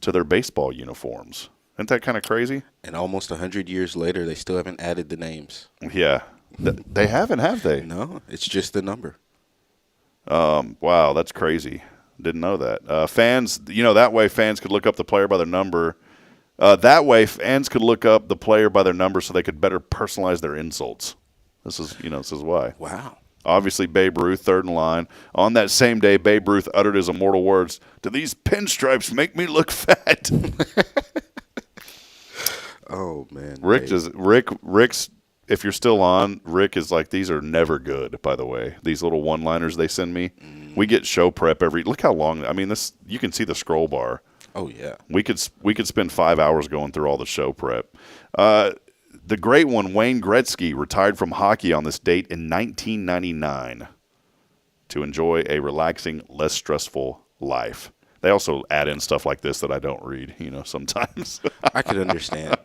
to their baseball uniforms. Isn't that kind of crazy? And almost 100 years later, they still haven't added the names. Yeah. They haven't, have they? No, it's just the number. Wow, that's crazy. Didn't know that. Fans, that way fans could look up the player by their number. That way fans could look up the player by their number so they could better personalize their insults. This is why. Wow. Obviously, Babe Ruth, third in line. On that same day, Babe Ruth uttered his immortal words, "Do these pinstripes make me look fat?" Oh, man. Rick's, if you're still on, Rick is like, these are never good, by the way. These little one-liners they send me. We get show prep look how long, you can see the scroll bar. Oh, yeah. We could spend 5 hours going through all the show prep. The great one, Wayne Gretzky, retired from hockey on this date in 1999 to enjoy a relaxing, less stressful life. They also add in stuff like this that I don't read, sometimes. I could understand.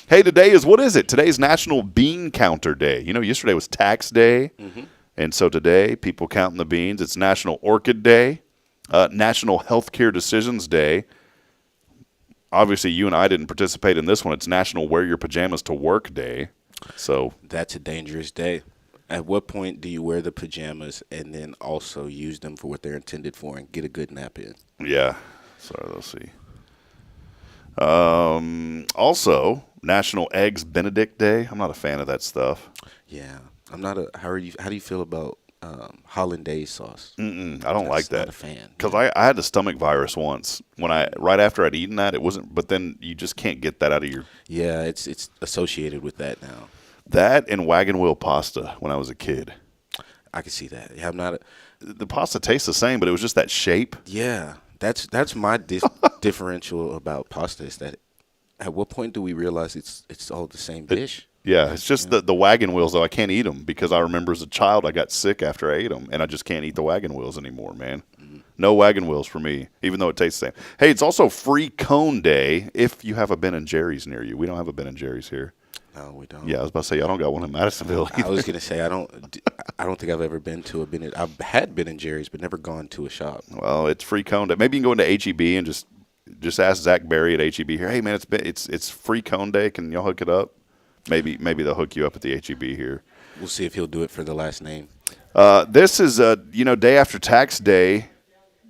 Hey, today is, what is it? Today's National Bean Counter Day. Yesterday was tax day, and so today, people counting the beans. It's National Orchid Day, National Healthcare Decisions Day. Obviously, you and I didn't participate in this one. It's National Wear Your Pajamas to Work Day. So that's a dangerous day. At what point do you wear the pajamas and then also use them for what they're intended for and get a good nap in? Yeah. Sorry, let's see. Also, National Eggs Benedict Day. I'm not a fan of that stuff. Yeah, I'm not a. How do you feel about hollandaise sauce? I don't like that. Not a fan. Because I had the stomach virus once right after I'd eaten that. It wasn't, but then you just can't get that out of your. Yeah, it's associated with that now. That and wagon wheel pasta when I was a kid. I can see that. Yeah, I'm not. The pasta tastes the same, but it was just that shape. Yeah, that's my differential about pasta is that at what point do we realize it's all the same dish? Yeah, it's just the wagon wheels, though. I can't eat them because I remember as a child I got sick after I ate them, and I just can't eat the wagon wheels anymore, man. No wagon wheels for me, even though it tastes the same. Hey, it's also Free Cone Day if you have a Ben & Jerry's near you. We don't have a Ben & Jerry's here. No, we don't. Yeah, I was about to say, I don't got one in Madisonville either. I was going to say, I don't think I've ever been to a Ben. I've had Ben & Jerry's, but never gone to a shop. Well, it's Free Cone Day. Maybe you can go into H-E-B and just ask Zach Berry at H-E-B here. Hey, man, it's Free Cone Day. Can y'all hook it up? Maybe they'll hook you up at the H-E-B here. We'll see if he'll do it for the last name. This is day after tax day.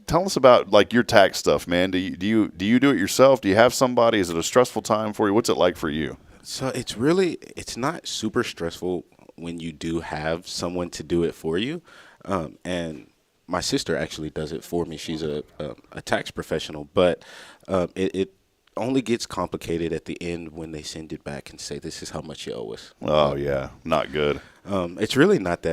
Tell us about like your tax stuff, man. Do you do it yourself? Do you have somebody? Is it a stressful time for you? What's it like for you? So it's not super stressful when you do have someone to do it for you. And my sister actually does it for me. She's a tax professional, but it only gets complicated at the end when they send it back and say, this is how much you owe us. Oh, yeah. Not good. It's really not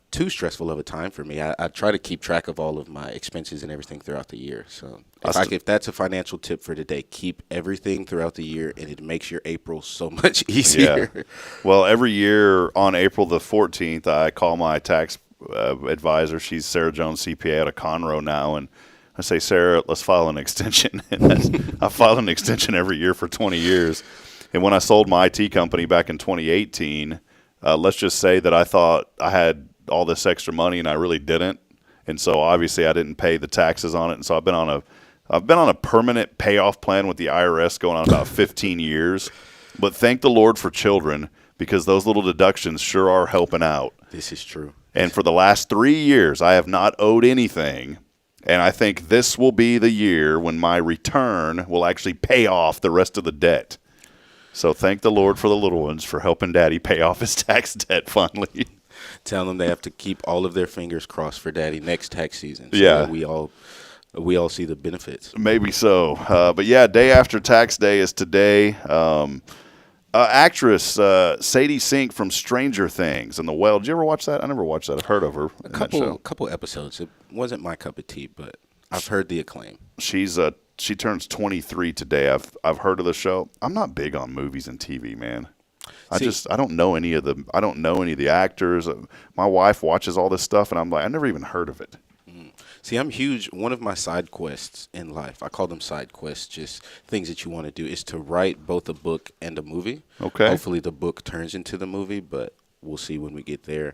too stressful of a time for me. I try to keep track of all of my expenses and everything throughout the year. So if that's a financial tip for today, keep everything throughout the year, and it makes your April so much easier. Yeah. Well, every year on April the 14th, I call my tax advisor. She's Sarah Jones, CPA out of Conroe now, and I say, Sarah, let's file an extension. And I filed an extension every year for 20 years. And when I sold my IT company back in 2018, let's just say that I thought I had all this extra money and I really didn't. And so obviously I didn't pay the taxes on it. And so I've been on a permanent payoff plan with the IRS going on about 15 years. But thank the Lord for children, because those little deductions sure are helping out. This is true. And for the last 3 years, I have not owed anything. And I think this will be the year when my return will actually pay off the rest of the debt. So thank the Lord for the little ones for helping Daddy pay off his tax debt finally. Tell them they have to keep all of their fingers crossed for Daddy next tax season. So yeah. that we all see the benefits. Maybe so. But yeah, day after tax day is today. Actress Sadie Sink from Stranger Things and The Well. Did you ever watch that? I never watched that. I've heard of her. A couple episodes. It wasn't my cup of tea, but I've heard the acclaim. She turns 23 today. I've heard of the show. I'm not big on movies and TV, man. I don't know any of the actors. My wife watches all this stuff, and I'm like, I never even heard of it. See, I'm huge. One of my side quests in life, I call them side quests, just things that you want to do, is to write both a book and a movie. Okay. Hopefully the book turns into the movie, but we'll see when we get there.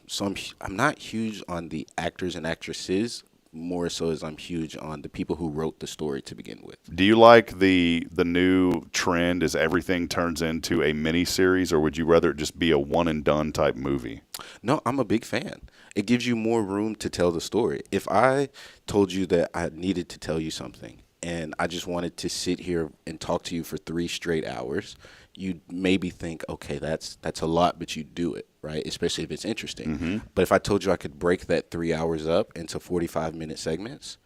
So I'm not huge on the actors and actresses, more so as I'm huge on the people who wrote the story to begin with. Do you like the new trend is everything turns into a mini-series, or would you rather it just be a one-and-done type movie? No, I'm a big fan. It gives you more room to tell the story. If I told you that I needed to tell you something and I just wanted to sit here and talk to you for 3 straight hours, you'd maybe think, okay, that's a lot, but you do it, right? Especially if it's interesting. Mm-hmm. But if I told you I could break that 3 hours up into 45-minute segments,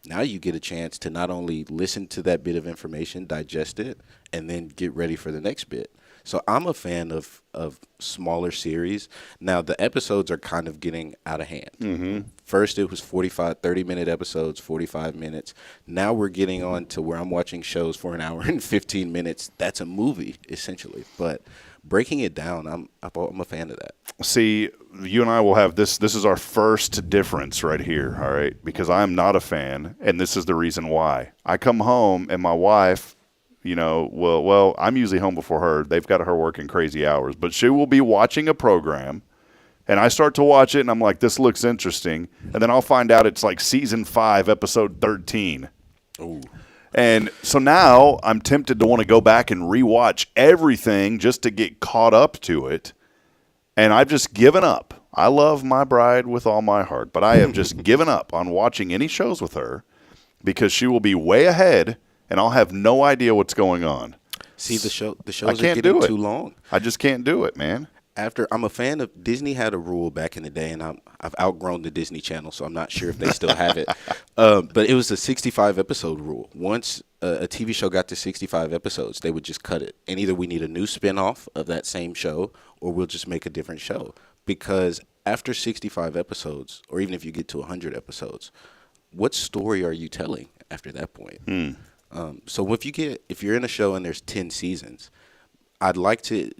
now you get a chance to not only listen to that bit of information, digest it, and then get ready for the next bit. So I'm a fan of smaller series. Now, the episodes are kind of getting out of hand. Mm-hmm. First, it was 30-minute episodes, 45 minutes. Now we're getting on to where I'm watching shows for an hour and 15 minutes. That's a movie, essentially. But breaking it down, I'm a fan of that. See, you and I will have this. This is our first difference right here, all right? Because I'm not a fan, and this is the reason why. I come home, and my wife, well, I'm usually home before her. They've got her working crazy hours. But she will be watching a program, and I start to watch it, and I'm like, this looks interesting. And then I'll find out it's like season 5, episode 13. Ooh. And so now I'm tempted to want to go back and rewatch everything just to get caught up to it. And I've just given up. I love my bride with all my heart, but I have just given up on watching any shows with her because she will be way ahead and I'll have no idea what's going on. See, the shows are getting too long. I just can't do it, man. I'm a fan of Disney. Had a rule back in the day, and I've outgrown the Disney Channel, so I'm not sure if they still have it. But it was a 65 episode rule. Once a TV show got to 65 episodes, they would just cut it, and either we need a new spinoff of that same show, or we'll just make a different show. Because after 65 episodes, or even if you get to 100 episodes, what story are you telling after that point? So if you're in a show and there's 10 seasons, I'd like to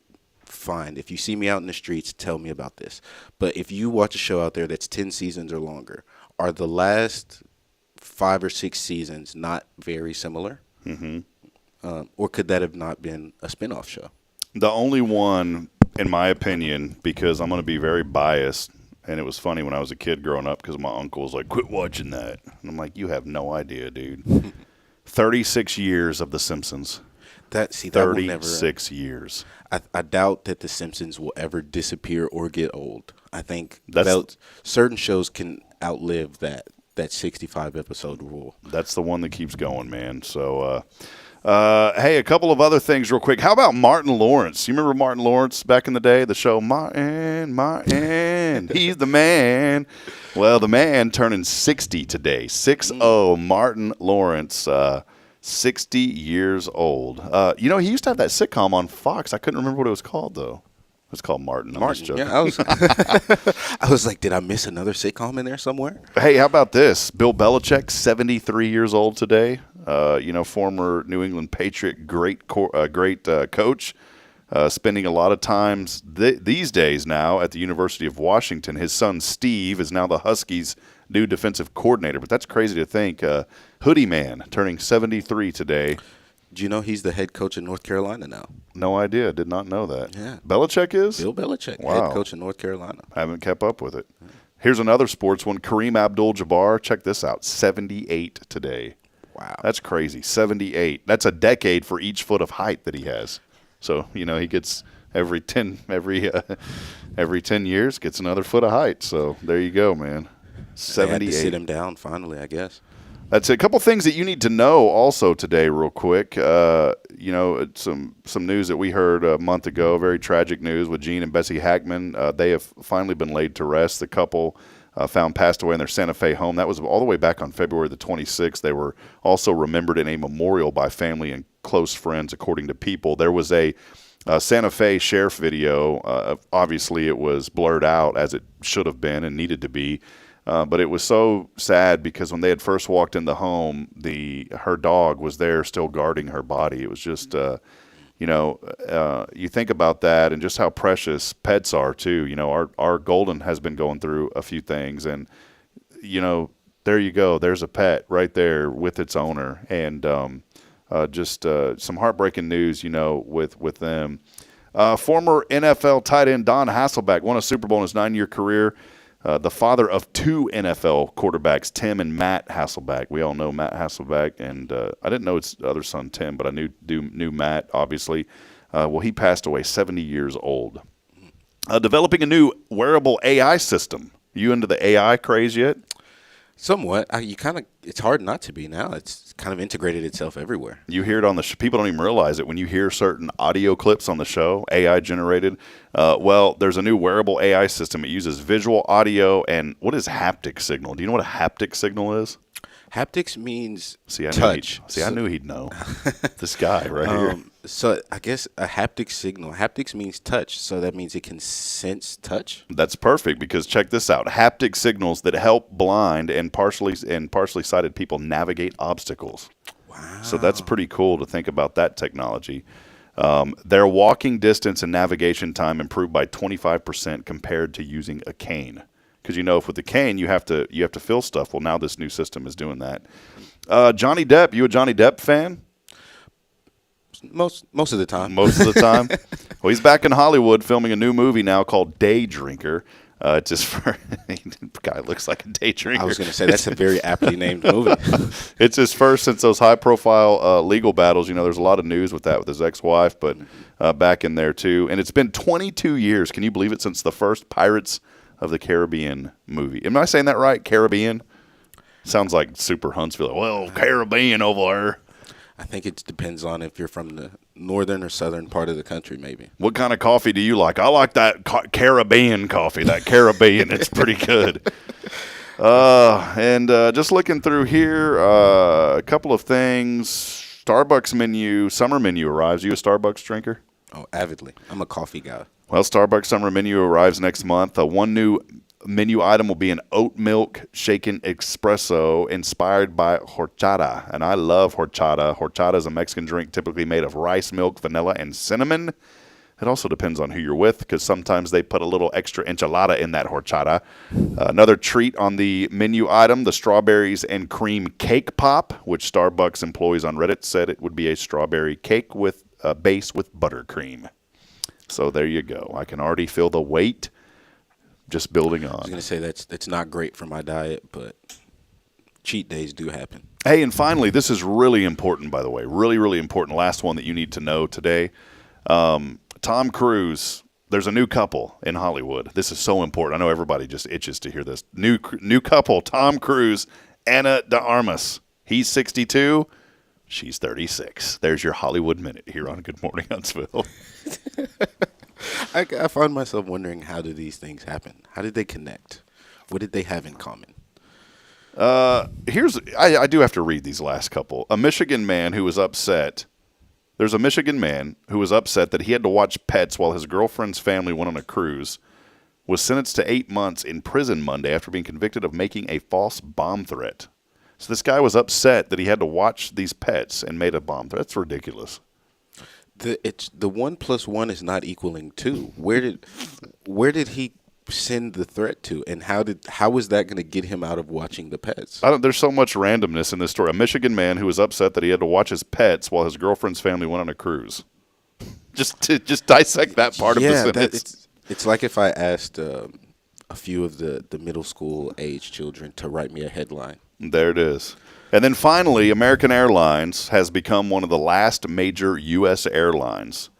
find, if you see me out in the streets, tell me about this. But if you watch a show out there that's 10 seasons or longer, are the last 5 or 6 seasons not very similar? Mm-hmm. Or could that have not been a spinoff show? The only one, in my opinion, because I'm going to be very biased, and it was funny when I was a kid growing up because my uncle was like, quit watching that. And I'm like, you have no idea, dude. 36 years of The Simpsons. That will never, 36 years. I doubt that The Simpsons will ever disappear or get old. I think certain shows can outlive that 65 episode rule. That's the one that keeps going, man. So, hey, a couple of other things real quick. How about Martin Lawrence? You remember Martin Lawrence back in the day? The show Martin, he's the man. Well, the man turning 60 today. 6-0, Martin Lawrence. 60 years old. He used to have that sitcom on Fox. I couldn't remember what it was called, though. It was called Martin. I'm just joking. Yeah, I was like, did I miss another sitcom in there somewhere? Hey, how about this? Bill Belichick, 73 years old today. Former New England Patriot, great coach. Spending a lot of times these days now at the University of Washington. His son Steve is now the Huskies' new defensive coordinator. But that's crazy to think. Hoodie Man turning 73 today. Do you know he's the head coach in North Carolina now? No idea. Did not know that. Yeah. Belichick is? Bill Belichick, wow. Head coach in North Carolina. I haven't kept up with it. Here's another sports one. Kareem Abdul-Jabbar. Check this out. 78 today. Wow. That's crazy. 78. That's a decade for each foot of height that he has. So, he gets every 10 years gets another foot of height. So, there you go, man. 78. They had to sit him down finally, I guess. That's a couple things that you need to know also today real quick. Some news that we heard a month ago, very tragic news with Gene and Bessie Hackman. They have finally been laid to rest. The couple found passed away in their Santa Fe home. That was all the way back on February the 26th. They were also remembered in a memorial by family and close friends, according to People. There was a Santa Fe sheriff video. Obviously, it was blurred out as it should have been and needed to be. But it was so sad because when they had first walked in the home, her dog was there still guarding her body. It was just, you think about that and just how precious pets are too. Our Golden has been going through a few things, and there you go. There's a pet right there with its owner, and just some heartbreaking news, with them. Former NFL tight end Don Hasselbeck won a Super Bowl in his 9-year career. The father of 2 NFL quarterbacks, Tim and Matt Hasselbeck. We all know Matt Hasselbeck, and I didn't know his other son, Tim, but I knew Matt, obviously. He passed away 70 years old. Developing a new wearable AI system. You into the AI craze yet? Somewhat. It's hard not to be now. It's kind of integrated itself everywhere. You hear it on the show. People don't even realize it. When you hear certain audio clips on the show, AI generated, there's a new wearable AI system. It uses visual, audio, and what is haptic signal? Do you know what a haptic signal is? Haptics means touch. touch. I knew he'd know. This guy right here. So I guess a haptic signal. Haptics means touch, so that means it can sense touch. That's perfect because check this out: haptic signals that help blind and partially sighted people navigate obstacles. Wow! So that's pretty cool to think about that technology. Their walking distance and navigation time improved by 25% compared to using a cane. Because if with the cane you have to fill stuff. Well, now this new system is doing that. Johnny Depp, you a Johnny Depp fan? Most of the time. Most of the time. Well, he's back in Hollywood filming a new movie now called Day Drinker. Guy looks like a day drinker. I was going to say that's a very aptly named movie. It's his first since those high-profile legal battles. There's a lot of news with that with his ex-wife, but back in there too. And it's been 22 years. Can you believe it? Since the first Pirates of the Caribbean movie. Am I saying that right? Caribbean? Sounds like super Huntsville. Well, Caribbean over there. I think it depends on if you're from the northern or southern part of the country, maybe. What kind of coffee do you like? I like that Caribbean coffee, that Caribbean. It's pretty good. And just looking through here, a couple of things. Starbucks summer menu arrives. You a Starbucks drinker? Oh, avidly. I'm a coffee guy. Well, Starbucks summer menu arrives next month. One new menu item will be an oat milk shaken espresso inspired by horchata. And I love horchata. Horchata is a Mexican drink typically made of rice milk, vanilla, and cinnamon. It also depends on who you're with because sometimes they put a little extra enchilada in that horchata. Another treat on the menu item, the strawberries and cream cake pop, which Starbucks employees on Reddit said it would be a strawberry cake with a base with buttercream. So there you go. I can already feel the weight just building on. I was going to say that's not great for my diet, but cheat days do happen. Hey, and finally, this is really important, by the way. Really, really important. Last one that you need to know today. Tom Cruise, there's a new couple in Hollywood. This is so important. I know everybody just itches to hear this. New couple, Tom Cruise, Ana de Armas. He's 62. She's 36. There's your Hollywood Minute here on Good Morning Huntsville. I find myself wondering, how do these things happen? How did they connect? What did they have in common? I do have to read these last couple. A Michigan man who was upset. There's a Michigan man who was upset that he had to watch pets while his girlfriend's family went on a cruise, was sentenced to 8 months in prison Monday after being convicted of making a false bomb threat. So this guy was upset that he had to watch these pets and made a bomb threat. That's ridiculous. The 1 + 1 is not equaling 2. Where did he send the threat to, and how was that going to get him out of watching the pets? There's so much randomness in this story. A Michigan man who was upset that he had to watch his pets while his girlfriend's family went on a cruise. Just dissect that part of the sentence. It's like if I asked a few of the middle school age children to write me a headline. There it is. And then finally, American Airlines has become one of the last major U.S. airlines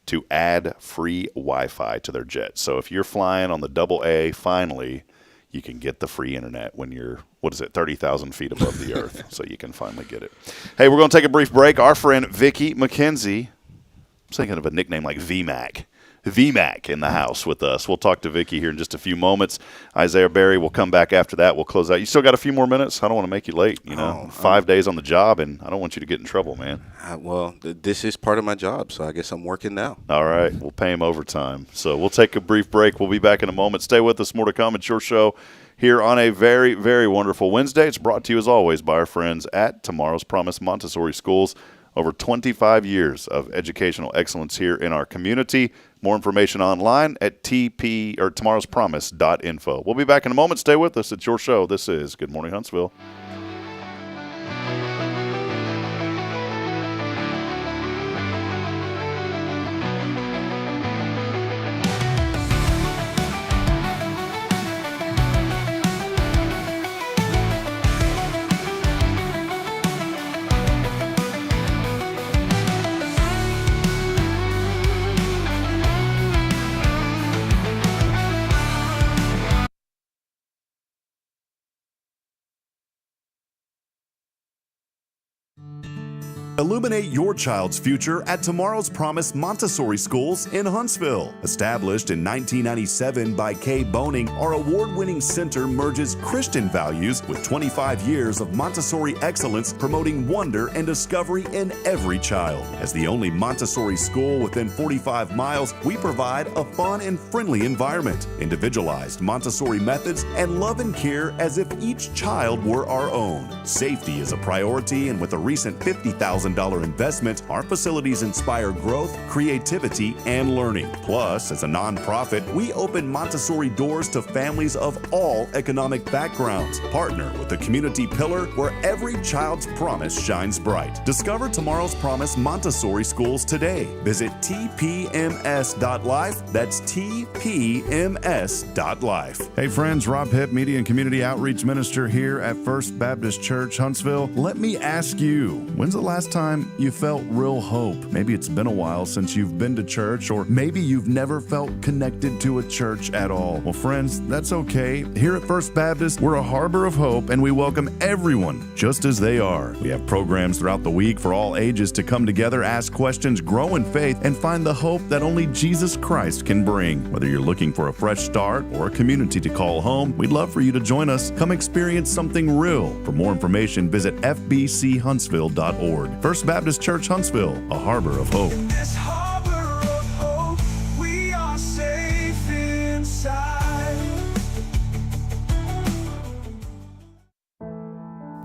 to add free Wi-Fi to their jets. So if you're flying on the AA, finally, you can get the free internet when you're, 30,000 feet above the earth. So you can finally get it. Hey, we're going to take a brief break. Our friend Vicki McKenzie, I'm thinking of a nickname like VMAC in the house with us. We'll talk to Vicki here in just a few moments. Isaiah Berry will come back after that. We'll close out. You still got a few more minutes? I don't want to make you late. 5 days on the job, and I don't want you to get in trouble, man. This is part of my job, so I guess I'm working now. All right. We'll pay him overtime. So we'll take a brief break. We'll be back in a moment. Stay with us. More to come. It's your show here on a very, very wonderful Wednesday. It's brought to you, as always, by our friends at Tomorrow's Promise Montessori Schools. Over 25 years of educational excellence here in our community. More information online at tomorrowspromise.info. We'll be back in a moment. Stay with us. It's your show. This is Good Morning Huntsville. Illuminate your child's future at Tomorrow's Promise Montessori Schools in Huntsville. Established in 1997 by Kay Boning, our award-winning center merges Christian values with 25 years of Montessori excellence, promoting wonder and discovery in every child. As the only Montessori school within 45 miles, we provide a fun and friendly environment, individualized Montessori methods, and love and care as if each child were our own. Safety is a priority, and with a recent $50,000 investment, our facilities inspire growth, creativity, and learning. Plus, as a nonprofit, we open Montessori doors to families of all economic backgrounds. Partner with the community pillar where every child's promise shines bright. Discover Tomorrow's Promise Montessori Schools today. Visit tpms.life. That's tpms.life. Hey friends, Rob Hipp, Media and Community Outreach Minister here at First Baptist Church, Huntsville. Let me ask you, when's the last time you felt real hope? Maybe it's been a while since you've been to church, or maybe you've never felt connected to a church at all. Well, friends, that's okay. Here at First Baptist, we're a harbor of hope, and we welcome everyone just as they are. We have programs throughout the week for all ages to come together, ask questions, grow in faith, and find the hope that only Jesus Christ can bring. Whether you're looking for a fresh start or a community to call home, we'd love for you to join us. Come experience something real. For more information, visit fbchuntsville.org. First Baptist Church Huntsville, a harbor of hope. In this harbor of hope, we are safe inside.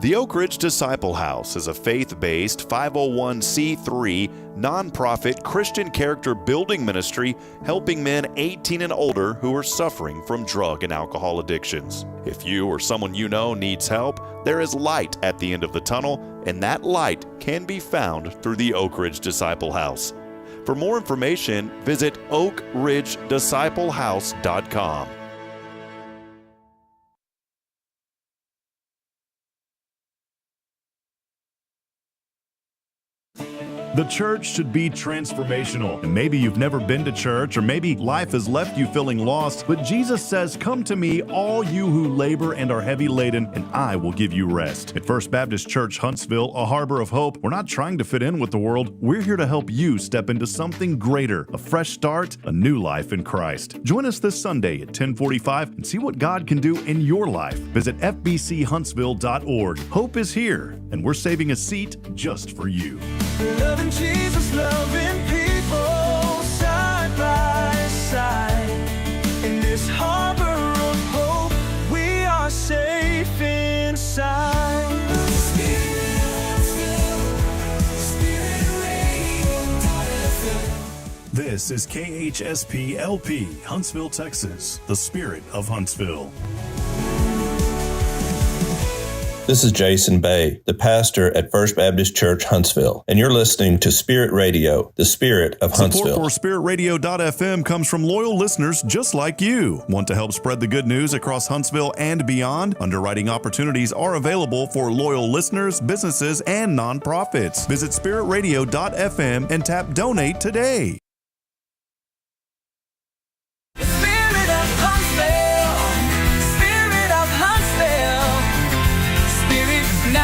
The Oak Ridge Disciple House is a faith-based 501c3 nonprofit Christian character building ministry helping men 18 and older who are suffering from drug and alcohol addictions. If you or someone you know needs help, there is light at the end of the tunnel, and that light can be found through the Oak Ridge Disciple House. For more information, visit oakridgedisciplehouse.com. The church should be transformational. And maybe you've never been to church, or maybe life has left you feeling lost, but Jesus says, "Come to me, all you who labor and are heavy laden, and I will give you rest." At First Baptist Church Huntsville, a harbor of hope, we're not trying to fit in with the world. We're here to help you step into something greater, a fresh start, a new life in Christ. Join us this Sunday at 10:45 and see what God can do in your life. Visit fbchuntsville.org. Hope is here, and we're saving a seat just for you. Loving Jesus, loving people side by side. In this harbor of hope, we are safe inside. This is KHSP LP, Huntsville, Texas, the Spirit of Huntsville. This is Jason Bay, the pastor at First Baptist Church, Huntsville, and you're listening to Spirit Radio, the Spirit of Huntsville. Support for SpiritRadio.fm comes from loyal listeners just like you. Want to help spread the good news across Huntsville and beyond? Underwriting opportunities are available for loyal listeners, businesses, and nonprofits. Visit SpiritRadio.fm and tap Donate today. Spirit of Huntsville, Spirit of Huntsville, Spirit 94.3.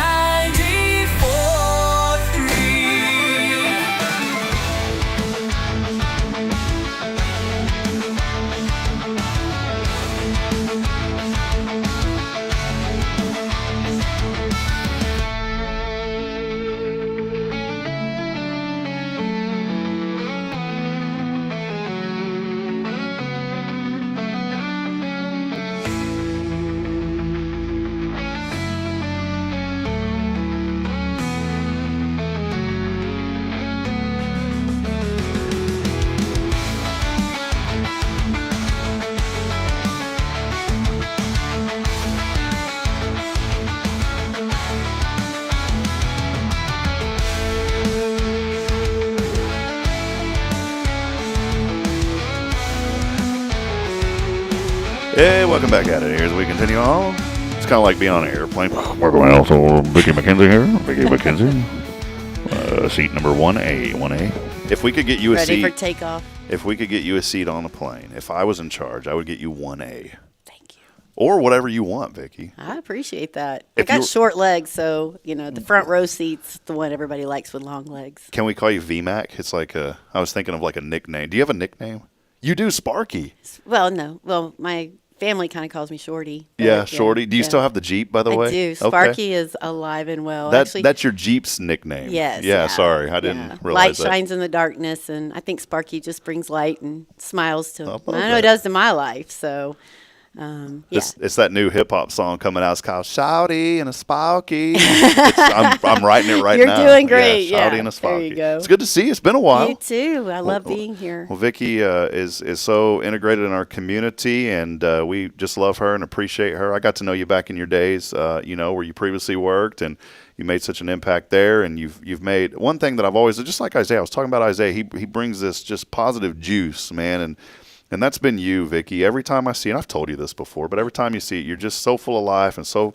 Hey, welcome back at it here as we continue on. It's kind of like being on an airplane. Welcome also, Vicky McKenzie here. Vicky McKenzie. Seat number 1A. 1A. If we could get you a seat. Ready for takeoff. If we could get you a seat on the plane, if I was in charge, I would get you 1A. Thank you. or whatever you want, Vicki. I appreciate that. If I got you- short legs, so, the front row seat's the one everybody likes with long legs. Can we call you VMAC? It's like I was thinking of like a nickname. Do you have a nickname? You do, Sparky. Well, no. Well, my family kind of calls me Shorty. Yeah, Shorty. Do you still have the Jeep, by the way? I do. Sparky is alive and well. That's your Jeep's nickname. Yes. Yeah, sorry. I didn't realize light that. shines in the darkness, and I think Sparky just brings light and smiles to. love I know that. it does to my life. So, It's that new hip hop song coming out. It's called Shouty and a Sparky. I'm writing it right now. You're doing great. Yeah, Shouty Yeah, and a there Sparky. you go. It's good to see you. It's been a while. You too. I love being here. Well, Vicki is so integrated in our community, and we just love her and appreciate her. I got to know you back in your days, where you previously worked, and you made such an impact there. And you've made one thing that I've always, just like Isaiah. I was talking about Isaiah. He brings this just positive juice, man, and that's been you, Vicki. Every time I see, and I've told you this before, but every time you see it, you're just so full of life and so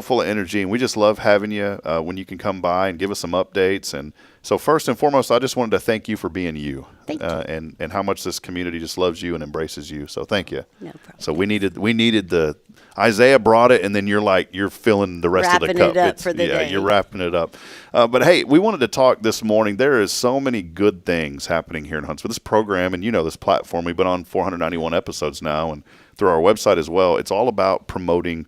full of energy, and we just love having you when you can come by and give us some updates. And so first and foremost, I just wanted to thank you for being you, and how much this community just loves you and embraces you. So thank you. No problem. So we needed the Isaiah brought it, and then you're filling the rest of the cup. Wrapping it up for the day. You're wrapping it up. But hey, we wanted to talk this morning. There is so many good things happening here in Huntsville. This program, and this platform, we've been on 491 episodes now, and through our website as well. It's all about promoting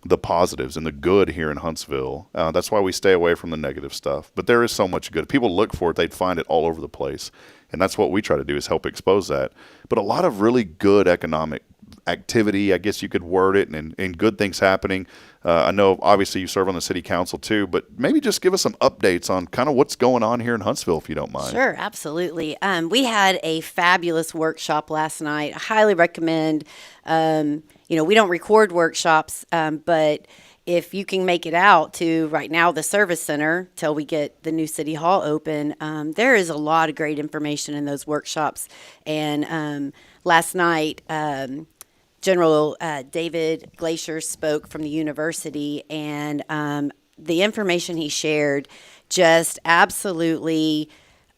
the positives and the good here in Huntsville. That's why we stay away from the negative stuff. But there is so much good. People look for it. They'd find it all over the place. And that's what we try to do, is help expose that. But a lot of really good economic activity, I guess you could word it, and good things happening. I know obviously you serve on the city council too, but maybe just give us some updates on kind of what's going on here in Huntsville, if you don't mind. Sure, absolutely. We had a fabulous workshop last night. I highly recommend. We don't record workshops, but if you can make it out to right now the service center till we get the new city hall open, there is a lot of great information in those workshops. And last night, General David Glacier spoke from the university, and the information he shared just absolutely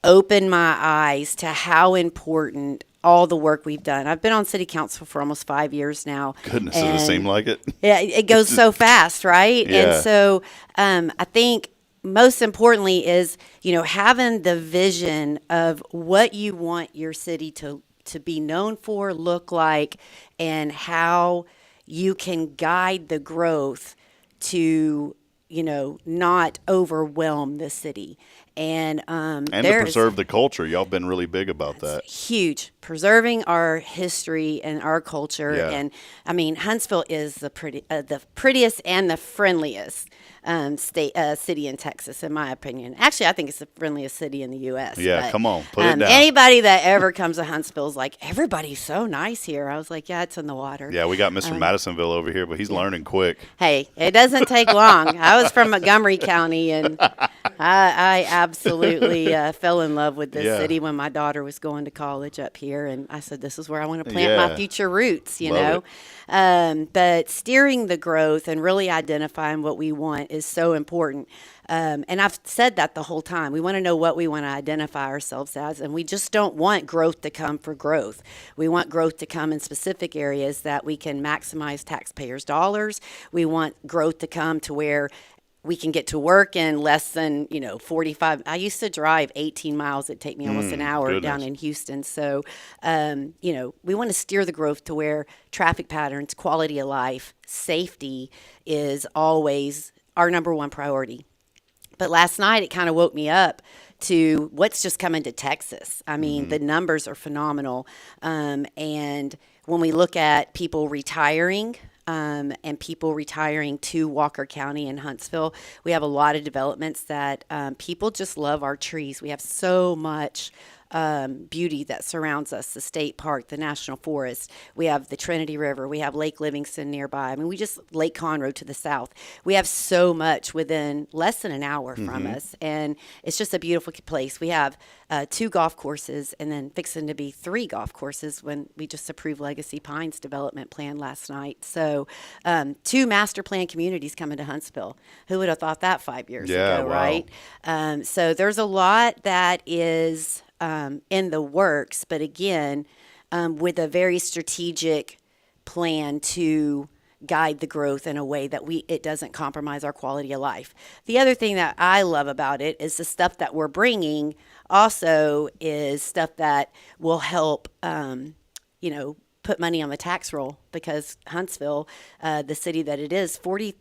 opened my eyes to how important all the work we've done. I've been on city council for almost 5 years now. Goodness, does it seem like it? Yeah, it goes so fast, right? Yeah. And so I think most importantly is, having the vision of what you want your city to be known for, look like, and how you can guide the growth to, not overwhelm the city. And to preserve the culture. Y'all been really big about that. Huge. Preserving our history and our culture. Yeah. And I mean, Huntsville is the prettiest and the friendliest city in Texas, in my opinion. Actually, I think it's the friendliest city in the U.S. Yeah, but, come on, put it down. Anybody that ever comes to Huntsville is like, everybody's so nice here. I was like, yeah, it's in the water. Yeah, we got Mr. Madisonville over here, but he's learning quick. Hey, it doesn't take long. I was from Montgomery County, and I absolutely fell in love with this city when my daughter was going to college up here, and I said, this is where I want to plant my future roots, Love But steering the growth and really identifying what we want is so important. And I've said that the whole time. We want to know what we want to identify ourselves as, and we just don't want growth to come for growth. We want growth to come in specific areas that we can maximize taxpayers' dollars. We want growth to come to where we can get to work in less than, 45. I used to drive 18 miles. It'd take me almost an hour down in Houston. So, we want to steer the growth to where traffic patterns, quality of life, safety is always our number one priority. But last night, it kind of woke me up to what's just coming to Texas. I mean, the numbers are phenomenal. And when we look at people retiring, and people retiring to Walker County and Huntsville, we have a lot of developments that people just love our trees. We have so much beauty that surrounds us, the state park, the national forest. We have the Trinity River. We have Lake Livingston nearby. I mean, Lake Conroe to the south. We have so much within less than an hour from us, and it's just a beautiful place. We have 2 golf courses, and then fixing to be 3 golf courses when we just approved Legacy Pines development plan last night. So 2 master plan communities coming to Huntsville. Who would have thought that 5 years ago, wow. right? So there's a lot that is in the works, but again, with a very strategic plan to guide the growth in a way that it doesn't compromise our quality of life. The other thing that I love about it is the stuff that we're bringing also is stuff that will help, put money on the tax roll, because Huntsville, the city that it is, 43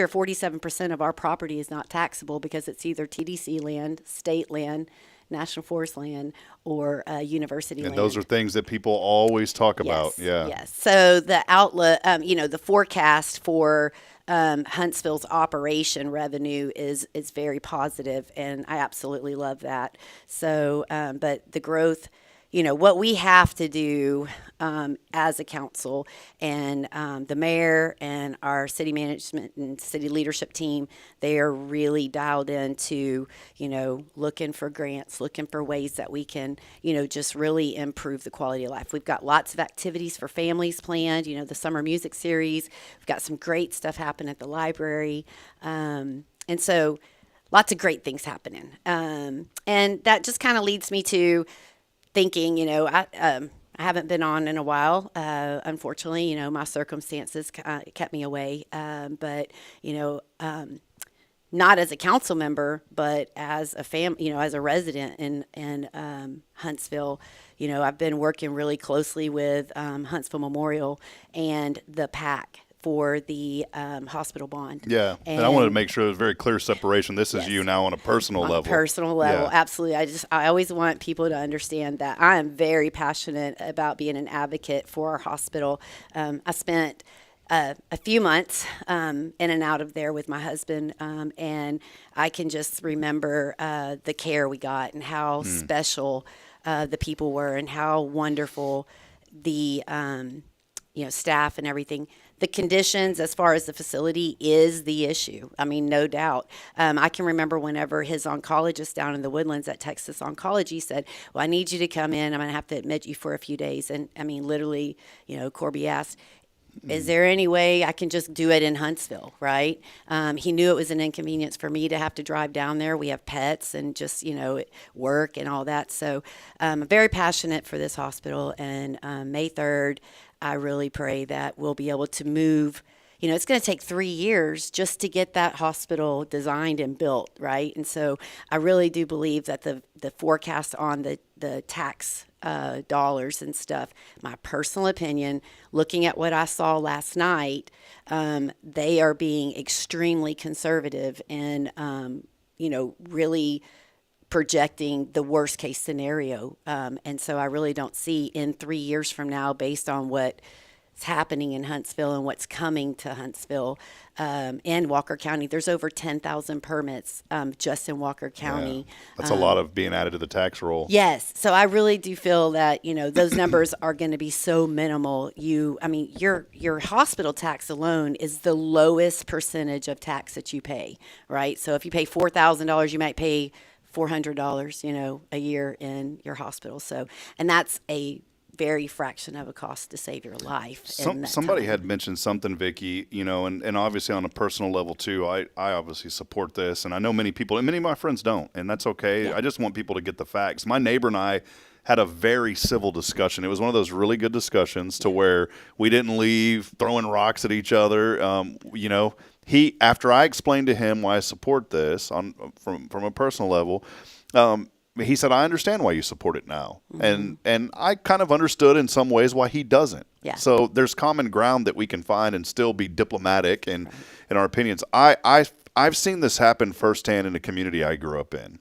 or 47% of our property is not taxable because it's either TDC land, state land, National Forest land, or university land. And those are things that people always talk about. Yeah. Yes. So the outlook, the forecast for Huntsville's operation revenue is very positive, and I absolutely love that. So, but the growth, what we have to do as a council, and the mayor and our city management and city leadership team, they are really dialed into, looking for grants, looking for ways that we can, just really improve the quality of life. We've got lots of activities for families planned, the summer music series. We've got some great stuff happening at the library. And so lots of great things happening. And that just kind of leads me to thinking, I haven't been on in a while. Unfortunately, my circumstances kept me away. But, not as a council member, but as a as a resident in Huntsville, I've been working really closely with Huntsville Memorial and the PAC for the hospital bond. Yeah, and I wanted to make sure there's very clear separation. This is you now on a personal level. Personal level, absolutely. I always want people to understand that I am very passionate about being an advocate for our hospital. I spent a few months in and out of there with my husband, and I can just remember the care we got and how special the people were and how wonderful the staff and everything. The conditions as far as the facility is the issue. I mean, no doubt. I can remember whenever his oncologist down in the Woodlands at Texas Oncology said, well, I need you to come in. I'm going to have to admit you for a few days. And I mean, literally, Corby asked, is there any way I can just do it in Huntsville, right? He knew it was an inconvenience for me to have to drive down there. We have pets and just, work and all that. So I'm very passionate for this hospital. And May 3rd, I really pray that we'll be able to move. It's going to take 3 years just to get that hospital designed and built, right? And so I really do believe that the forecast on the tax dollars and stuff, my personal opinion, looking at what I saw last night, they are being extremely conservative and, really projecting the worst case scenario. And so I really don't see in 3 years from now, based on what's happening in Huntsville and what's coming to Huntsville and Walker County. There's over 10,000 permits just in Walker County. Yeah, that's a lot of being added to the tax roll. Yes. So I really do feel that, those numbers are going to be so minimal. Your hospital tax alone is the lowest percentage of tax that you pay, right? So if you pay $4,000, you might pay $400, a year in your hospital. So, and that's a very fraction of a cost to save your life. Somebody had mentioned something, Vicki, and obviously on a personal level too, I obviously support this, and I know many people, and many of my friends don't, and that's okay. Yeah. I just want people to get the facts. My neighbor and I had a very civil discussion. It was one of those really good discussions to where we didn't leave throwing rocks at each other. After I explained to him why I support this from a personal level, he said, I understand why you support it now. Mm-hmm. And I kind of understood in some ways why he doesn't. Yeah. So there's common ground that we can find and still be diplomatic in our opinions. I've seen this happen firsthand in the community I grew up in,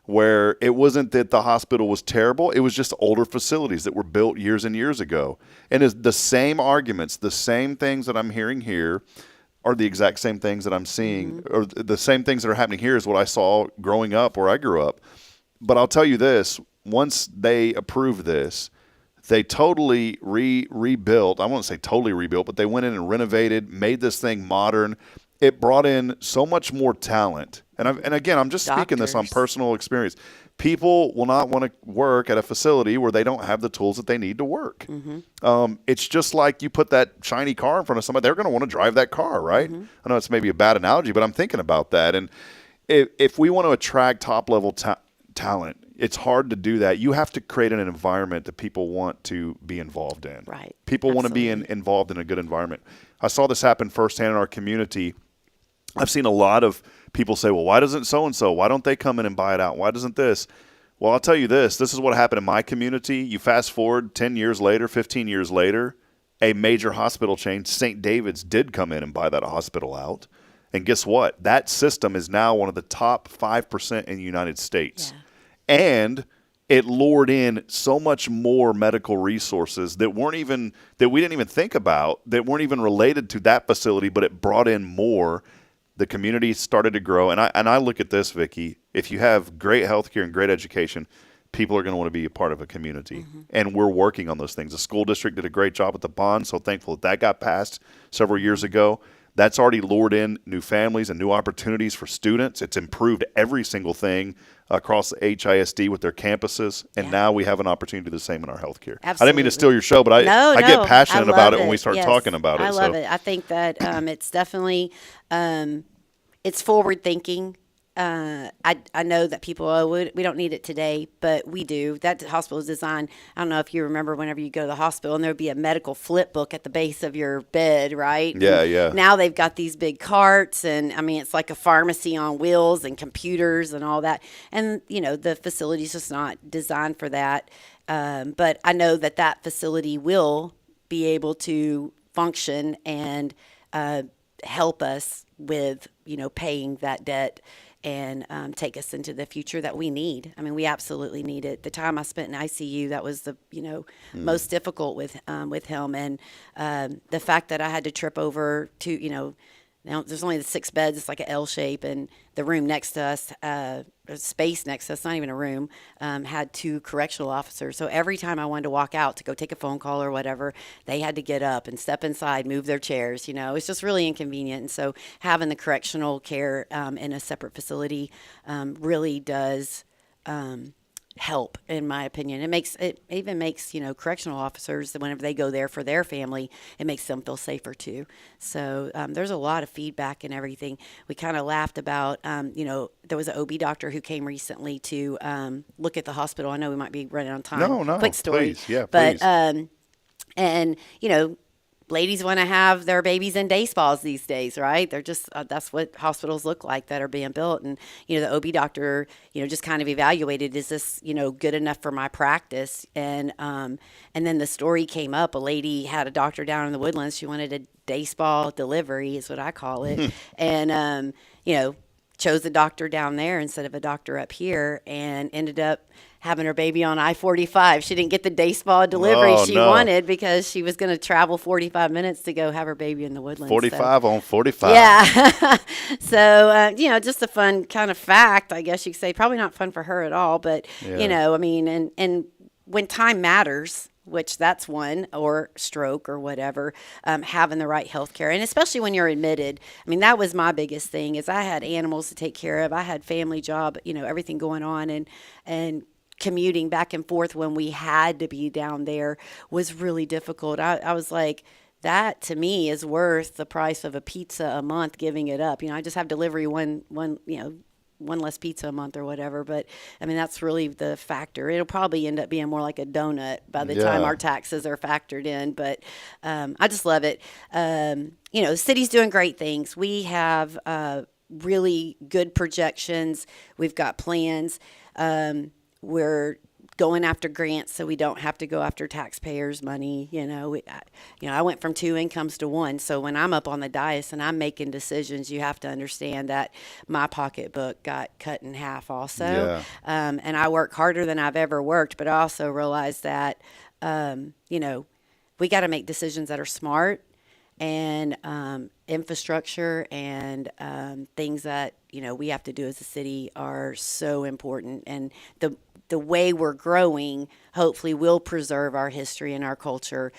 where it wasn't that the hospital was terrible. It was just older facilities that were built years and years ago. And it's the same arguments, the same things that I'm hearing here are the exact same things that I'm seeing, or the same things that are happening here is what I saw growing up where I grew up. But I'll tell you this, once they approved this, they totally rebuilt. I won't say totally rebuilt, but they went in and renovated, made this thing modern. It brought in so much more talent. And again, I'm just speaking this on personal experience. People will not want to work at a facility where they don't have the tools that they need to work. Mm-hmm. It's just like you put that shiny car in front of somebody, they're going to want to drive that car, right? Mm-hmm. I know it's maybe a bad analogy, but I'm thinking about that. And if we want to attract top-level talent, it's hard to do that. You have to create an environment that people want to be involved in. Right. People want to be involved in a good environment. I saw this happen firsthand in our community. I've seen a lot of people say, well, why doesn't so-and-so? Why don't they come in and buy it out? Why doesn't this? Well, I'll tell you this. This is what happened in my community. You fast forward 10 years later, 15 years later, a major hospital chain, St. David's, did come in and buy that hospital out. And guess what? That system is now one of the top 5% in the United States. Yeah. And it lured in so much more medical resources that we didn't even think about, that weren't even related to that facility, but it brought in more. The community started to grow. And I look at this, Vicki, if you have great healthcare and great education, people are going to want to be a part of a community. Mm-hmm. And we're working on those things. The school district did a great job with the bond, so thankful that got passed several years ago. That's already lured in new families and new opportunities for students. It's improved every single thing across the HISD with their campuses, and now we have an opportunity to do the same in our healthcare. Absolutely. I didn't mean to steal your show, but I get passionate about it when we start talking about it. I love it. I think that it's definitely it's forward thinking. I know that people, we don't need it today, but we do. That hospital is designed, I don't know if you remember whenever you go to the hospital and there would be a medical flip book at the base of your bed, right? Yeah, yeah. Now they've got these big carts and, I mean, it's like a pharmacy on wheels and computers and all that. And, you know, the facility's just not designed for that. But I know that facility will be able to function and help us with, you know, paying that debt and take us into the future that we need. I mean, we absolutely need it. The time I spent in ICU, that was the, you know, most difficult with him. And the fact that I had to trip over to, you know, now there's only the 6 beds. It's like an L shape, and the room next to us, space next to us, not even a room, had 2 correctional officers. So every time I wanted to walk out to go take a phone call or whatever, they had to get up and step inside, move their chairs. You know, it's just really inconvenient. And so having the correctional care in a separate facility really does help, in my opinion. It even makes, you know, correctional officers, whenever they go there for their family, it makes them feel safer too. So there's a lot of feedback and everything. We kind of laughed about, you know, there was an OB doctor who came recently to look at the hospital. I know we might be running on time. No, quick story. Please. Yeah, but please. And you know, ladies want to have their babies in day spas these days, right? They're just, that's what hospitals look like that are being built. And, you know, the OB doctor, you know, just kind of evaluated, is this, you know, good enough for my practice? And then the story came up. A lady had a doctor down in the Woodlands. She wanted a day spa delivery is what I call it. And, you know, chose a doctor down there instead of a doctor up here, and ended up having her baby on I-45. She didn't get the day spa delivery she wanted because she was going to travel 45 minutes to go have her baby in the Woodlands. 45 on 45. Yeah. So, you know, just a fun kind of fact, I guess you could say. Probably not fun for her at all, but, you know, I mean, and when time matters, which that's one, or stroke or whatever, having the right health care. And especially when you're admitted. I mean, that was my biggest thing, is I had animals to take care of. I had family job, you know, everything going on, and commuting back and forth when we had to be down there was really difficult. I was like, that to me is worth the price of a pizza a month, giving it up. You know, I just have delivery one, you know, one less pizza a month or whatever. But I mean, that's really the factor. It'll probably end up being more like a donut by the time our taxes are factored in. But I just love it. You know, the city's doing great things. We have really good projections. We've got plans. We're going after grants so we don't have to go after taxpayers' money. You know, I went from 2 incomes to 1. So when I'm up on the dais and I'm making decisions, you have to understand that my pocketbook got cut in half also. Yeah. And I work harder than I've ever worked, but I also realize that, you know, we got to make decisions that are smart, and infrastructure and things that, you know, we have to do as a city are so important. And the way we're growing hopefully will preserve our history and our culture,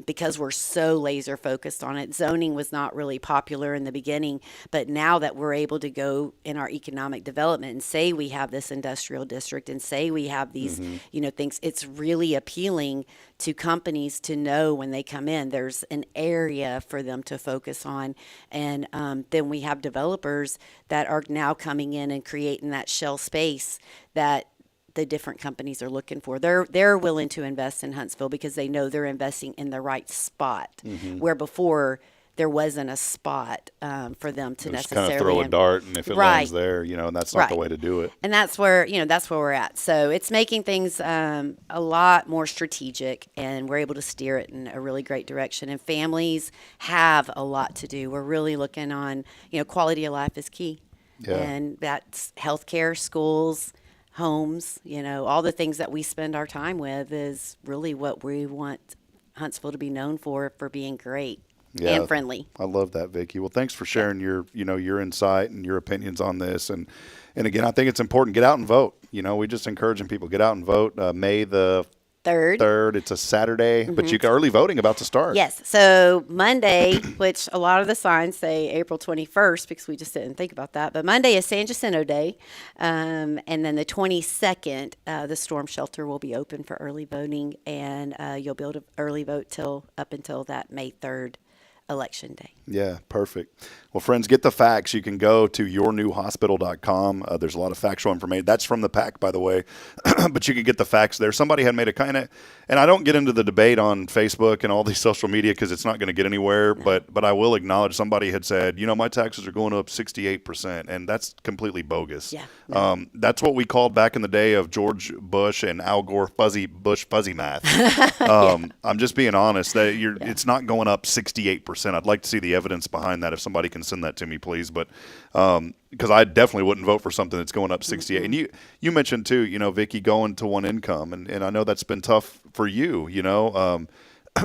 because we're so laser focused on it. Zoning was not really popular in the beginning, but now that we're able to go in our economic development and say we have this industrial district and say we have these, you know, things, it's really appealing to companies to know when they come in, there's an area for them to focus on. And then we have developers that are now coming in and creating that shell space that the different companies are looking for. They're willing to invest in Huntsville because they know they're investing in the right spot, where before there wasn't a spot for them to Just necessarily kind of throw a dart, and if it lands there, and that's not the way to do it. And that's where we're at. So it's making things a lot more strategic, and we're able to steer it in a really great direction. And families have a lot to do. We're really looking on, quality of life is key. Yeah. And that's healthcare, schools, homes, all the things that we spend our time with is really what we want Huntsville to be known for being great. Yeah, and friendly. I love that, Vicki. Well, thanks for sharing your insight and your opinions on this. And again, I think it's important. Get out and vote. We just encouraging people, get out and vote. May the 3rd. It's a Saturday, but you got early voting about to start. Yes. So Monday, which a lot of the signs say April 21st because we just didn't think about that. But Monday is San Jacinto Day. And then the 22nd, the storm shelter will be open for early voting. And you'll be able to early vote up until that May 3rd. Election day. Yeah, perfect. Well, friends, get the facts. You can go to yournewhospital.com. There's a lot of factual information. That's from the PAC, by the way. But you can get the facts there. Somebody had made a kind of, and I don't get into the debate on Facebook and all these social media because it's not going to get anywhere, but I will acknowledge somebody had said, my taxes are going up 68%, and that's completely bogus. Yeah. That's what we called back in the day of George Bush and Al Gore fuzzy fuzzy-math. I'm just being honest. It's not going up 68%. I'd like to see the evidence behind that if somebody can send that to me, please. But because I definitely wouldn't vote for something that's going up 68. And you mentioned too, Vicki, going to one income, and I know that's been tough for you.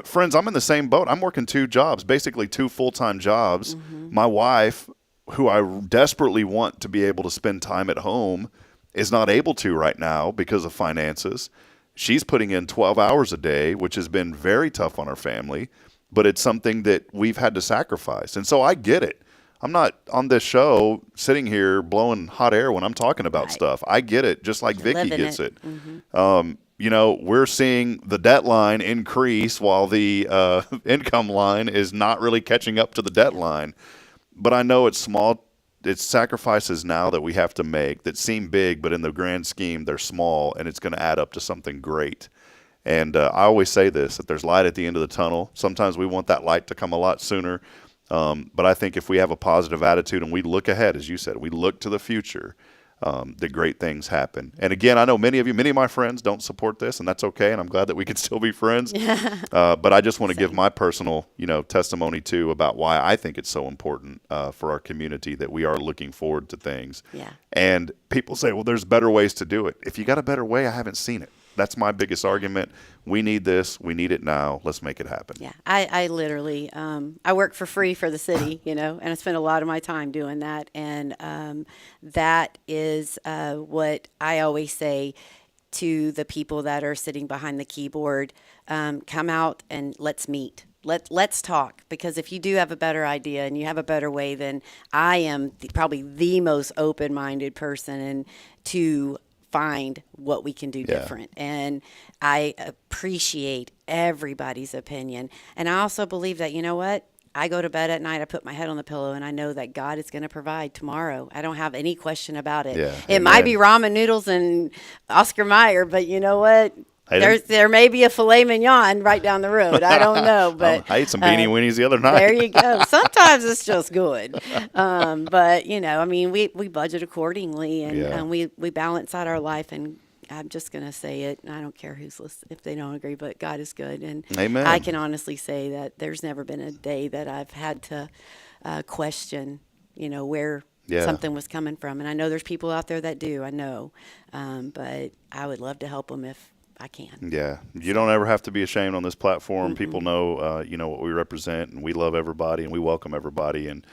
Friends, I'm in the same boat. I'm working 2 jobs, basically 2 full-time jobs. My wife, who I desperately want to be able to spend time at home, is not able to right now because of finances. She's putting in 12 hours a day, which has been very tough on our family. But it's something that we've had to sacrifice. And so I get it. I'm not on this show sitting here blowing hot air when I'm talking about stuff. I get it, just like Vicki gets it. We're seeing the debt line increase while the income line is not really catching up to the debt line. But I know it's small. It's sacrifices now that we have to make that seem big, but in the grand scheme, they're small, and it's going to add up to something great. And I always say this, that there's light at the end of the tunnel. Sometimes we want that light to come a lot sooner. But I think if we have a positive attitude and we look ahead, as you said, we look to the future, that great things happen. And again, I know many of my friends don't support this, and that's okay. And I'm glad that we can still be friends. But I just want to give my personal, testimony too about why I think it's so important for our community that we are looking forward to things. Yeah. And people say, well, there's better ways to do it. If you got a better way, I haven't seen it. That's my biggest argument. We need this. We need it now. Let's make it happen. Yeah, I literally, I work for free for the city, and I spend a lot of my time doing that. And that is what I always say to the people that are sitting behind the keyboard. Come out and let's meet. Let's talk, because if you do have a better idea and you have a better way, then I am probably the most open-minded person and to find what we can do different. And I appreciate everybody's opinion. And I also believe that, I go to bed at night, I put my head on the pillow, and I know that God is going to provide tomorrow. I don't have any question about it. Yeah, it might be ramen noodles and Oscar Mayer, but you know what? There may be a filet mignon right down the road. I don't know, but I ate some beanie weenies the other night. There you go. Sometimes it's just good, but we budget accordingly, and we balance out our life. And I'm just gonna say it. And I don't care who's listening if they don't agree, but God is good, and Amen. I can honestly say that there's never been a day that I've had to question, where something was coming from. And I know there's people out there that do. I know, but I would love to help them if I can. Yeah. You don't ever have to be ashamed on this platform. People know, what we represent, and we love everybody and we welcome everybody. And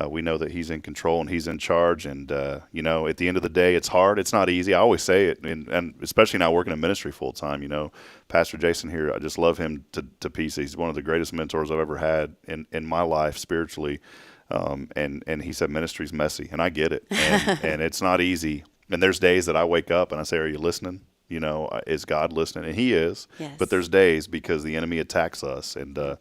we know that he's in control and he's in charge. And, at the end of the day, it's hard. It's not easy. I always say it. And especially now working in ministry full time, Pastor Jason here, I just love him to pieces. He's one of the greatest mentors I've ever had in my life spiritually. And he said, ministry's messy, and I get it. And it's not easy. And there's days that I wake up and I say, are you listening? Is God listening? And he is. Yes. But there's days because the enemy attacks us. And, the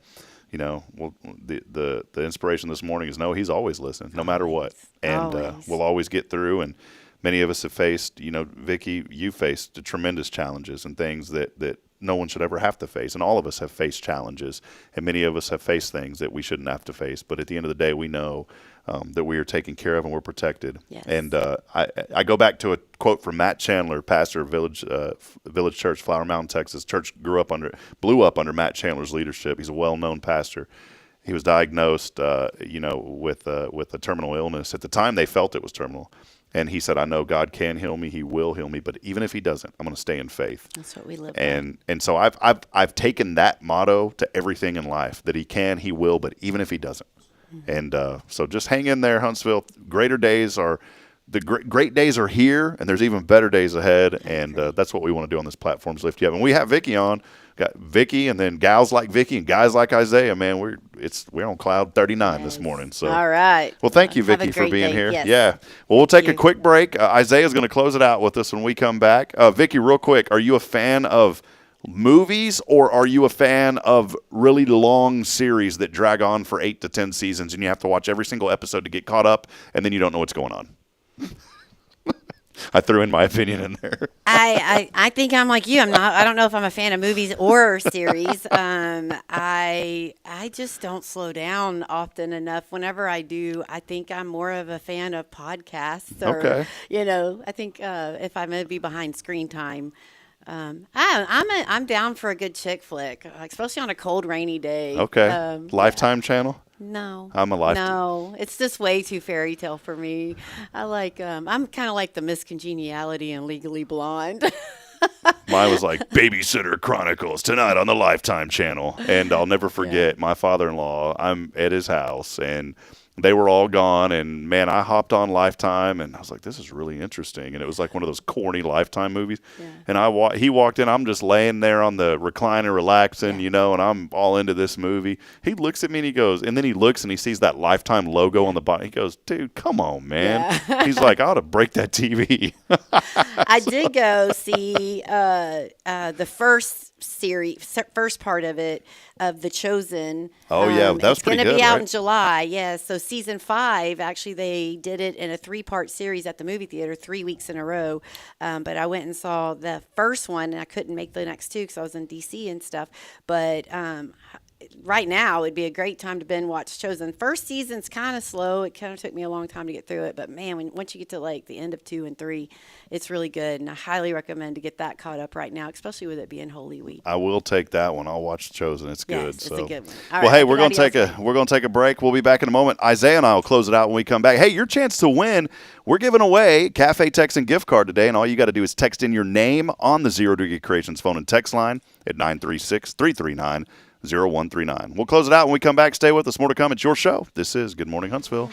inspiration this morning is, no, he's always listening, no matter what. And we'll always get through. And many of us have faced, Vicki, you faced tremendous challenges and things that no one should ever have to face. And all of us have faced challenges, and many of us have faced things that we shouldn't have to face. But at the end of the day, we know that we are taken care of and we're protected. Yes. And I go back to a quote from Matt Chandler, pastor of Village Church, Flower Mound, Texas. Church blew up under Matt Chandler's leadership. He's a well-known pastor. He was diagnosed, with a terminal illness. At the time, they felt it was terminal. And he said, I know God can heal me. He will heal me. But even if he doesn't, I'm going to stay in faith. That's what we live by. And so I've taken that motto to everything in life, that he can, he will, but even if he doesn't. Mm-hmm. And so just hang in there, Huntsville. Great days are here, and there's even better days ahead. And that's what we want to do on this platform, is lift you up. And we have Vicki on. Got Vicki, and then gals like Vicki and guys like Isaiah. Man, we're on cloud 39 this morning. So all right. Well, thank you, Vicki, for being here. Yes. Yeah. Well, we'll take a quick break. Isaiah's going to close it out with us when we come back. Vicki, real quick, are you a fan of movies, or are you a fan of really long series that drag on for 8 to 10 seasons, and you have to watch every single episode to get caught up, and then you don't know what's going on? I threw in my opinion in there. I think I'm like you. I don't know if I'm a fan of movies or series. I just don't slow down often enough. Whenever I do, I think I'm more of a fan of podcasts. Or, okay. I think if I'm going to be behind screen time, I'm down for a good chick flick, especially on a cold, rainy day. Okay. Lifetime channel? No. I'm a Lifetime. No, it's just way too fairy tale for me. I like, I'm kind of like the Miss Congeniality and Legally Blonde. Mine was like Babysitter Chronicles tonight on the Lifetime channel. And I'll never forget my father-in-law. I'm at his house, and they were all gone, and man, I hopped on Lifetime, and I was like, this is really interesting. And it was like one of those corny Lifetime movies. Yeah. And he walked in, I'm just laying there on the recliner relaxing, and I'm all into this movie. He looks at me and he goes, and then he looks and he sees that Lifetime logo on the bottom. He goes, dude, come on, man. Yeah. He's like, I ought to break that TV. I did go see the first part of it, of The Chosen. Oh, yeah, that was pretty good. It's going to be out in July, yes. So season 5, actually, they did it in a 3-part series at the movie theater, 3 weeks in a row. But I went and saw the first one, and I couldn't make the next 2 because I was in D.C. and stuff. But right now, it'd be a great time to binge watch Chosen. First season's kind of slow. It kind of took me a long time to get through it. But, man, once you get to, like, the end of 2 and 3, it's really good. And I highly recommend to get that caught up right now, especially with it being Holy Week. I will take that one. I'll watch Chosen. It's good. Yes, it's a good one. All right, hey, we're going to take a break. We'll be back in a moment. Isaiah and I will close it out when we come back. Hey, your chance to win. We're giving away Cafe Texan gift card today, and all you got to do is text in your name on the Zero Degree Creations phone and text line at 936-339-0139. We'll close it out when we come back. Stay with us. More to come. It's your show. This is Good Morning Huntsville.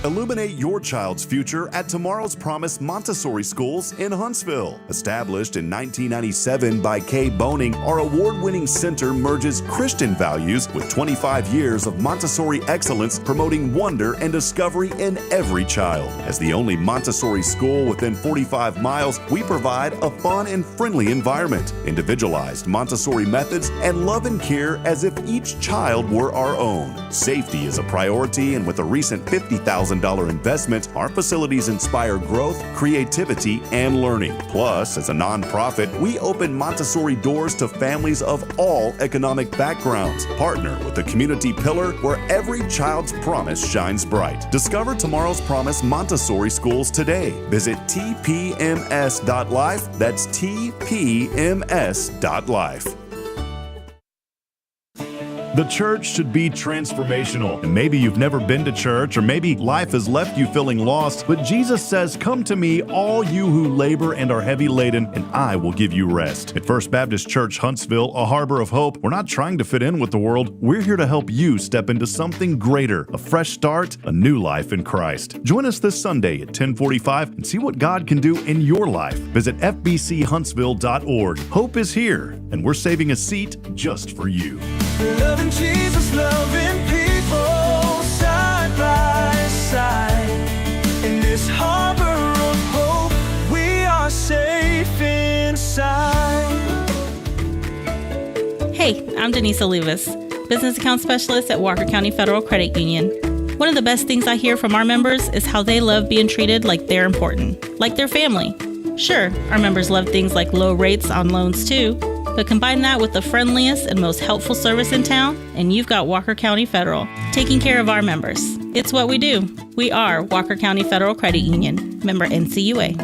Illuminate your child's future at Tomorrow's Promise Montessori Schools in Huntsville. Established in 1997 by Kay Boning, our award-winning center merges Christian values with 25 years of Montessori excellence, promoting wonder and discovery in every child. As the only Montessori school within 45 miles, we provide a fun and friendly environment, individualized Montessori methods, and love and care as if each child were our own. Safety is a priority, and with a recent $50,000 $100,000 investment, our facilities inspire growth, creativity, and learning. Plus, as a nonprofit, we open Montessori doors to families of all economic backgrounds. Partner with the community pillar where every child's promise shines bright. Discover Tomorrow's Promise Montessori schools today. Visit tpms.life. That's tpms.life. The church should be transformational. And maybe you've never been to church, or maybe life has left you feeling lost, but Jesus says, "Come to me, all you who labor and are heavy laden, and I will give you rest." At First Baptist Church, Huntsville, a harbor of hope, we're not trying to fit in with the world. We're here to help you step into something greater, a fresh start, a new life in Christ. Join us this Sunday at 10:45 and see what God can do in your life. Visit fbchuntsville.org. Hope is here, and we're saving a seat just for you. Loving Jesus, loving people side by side. In this harbor of hope, we are safe inside. Hey, I'm Denise Olivas, Business Account Specialist at Walker County Federal Credit Union. One of the best things I hear from our members is how they love being treated like they're important, like their family. Sure, our members love things like low rates on loans too, but combine that with the friendliest and most helpful service in town, and you've got Walker County Federal, taking care of our members. It's what we do. We are Walker County Federal Credit Union, member NCUA.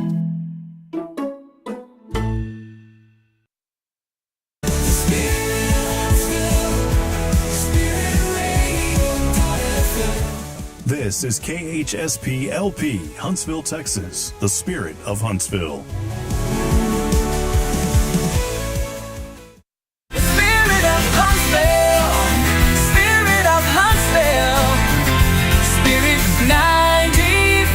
This is KHSP LP, Huntsville, Texas, the spirit of Huntsville. Spirit of Huntsville, Spirit of Huntsville, Spirit 94.3.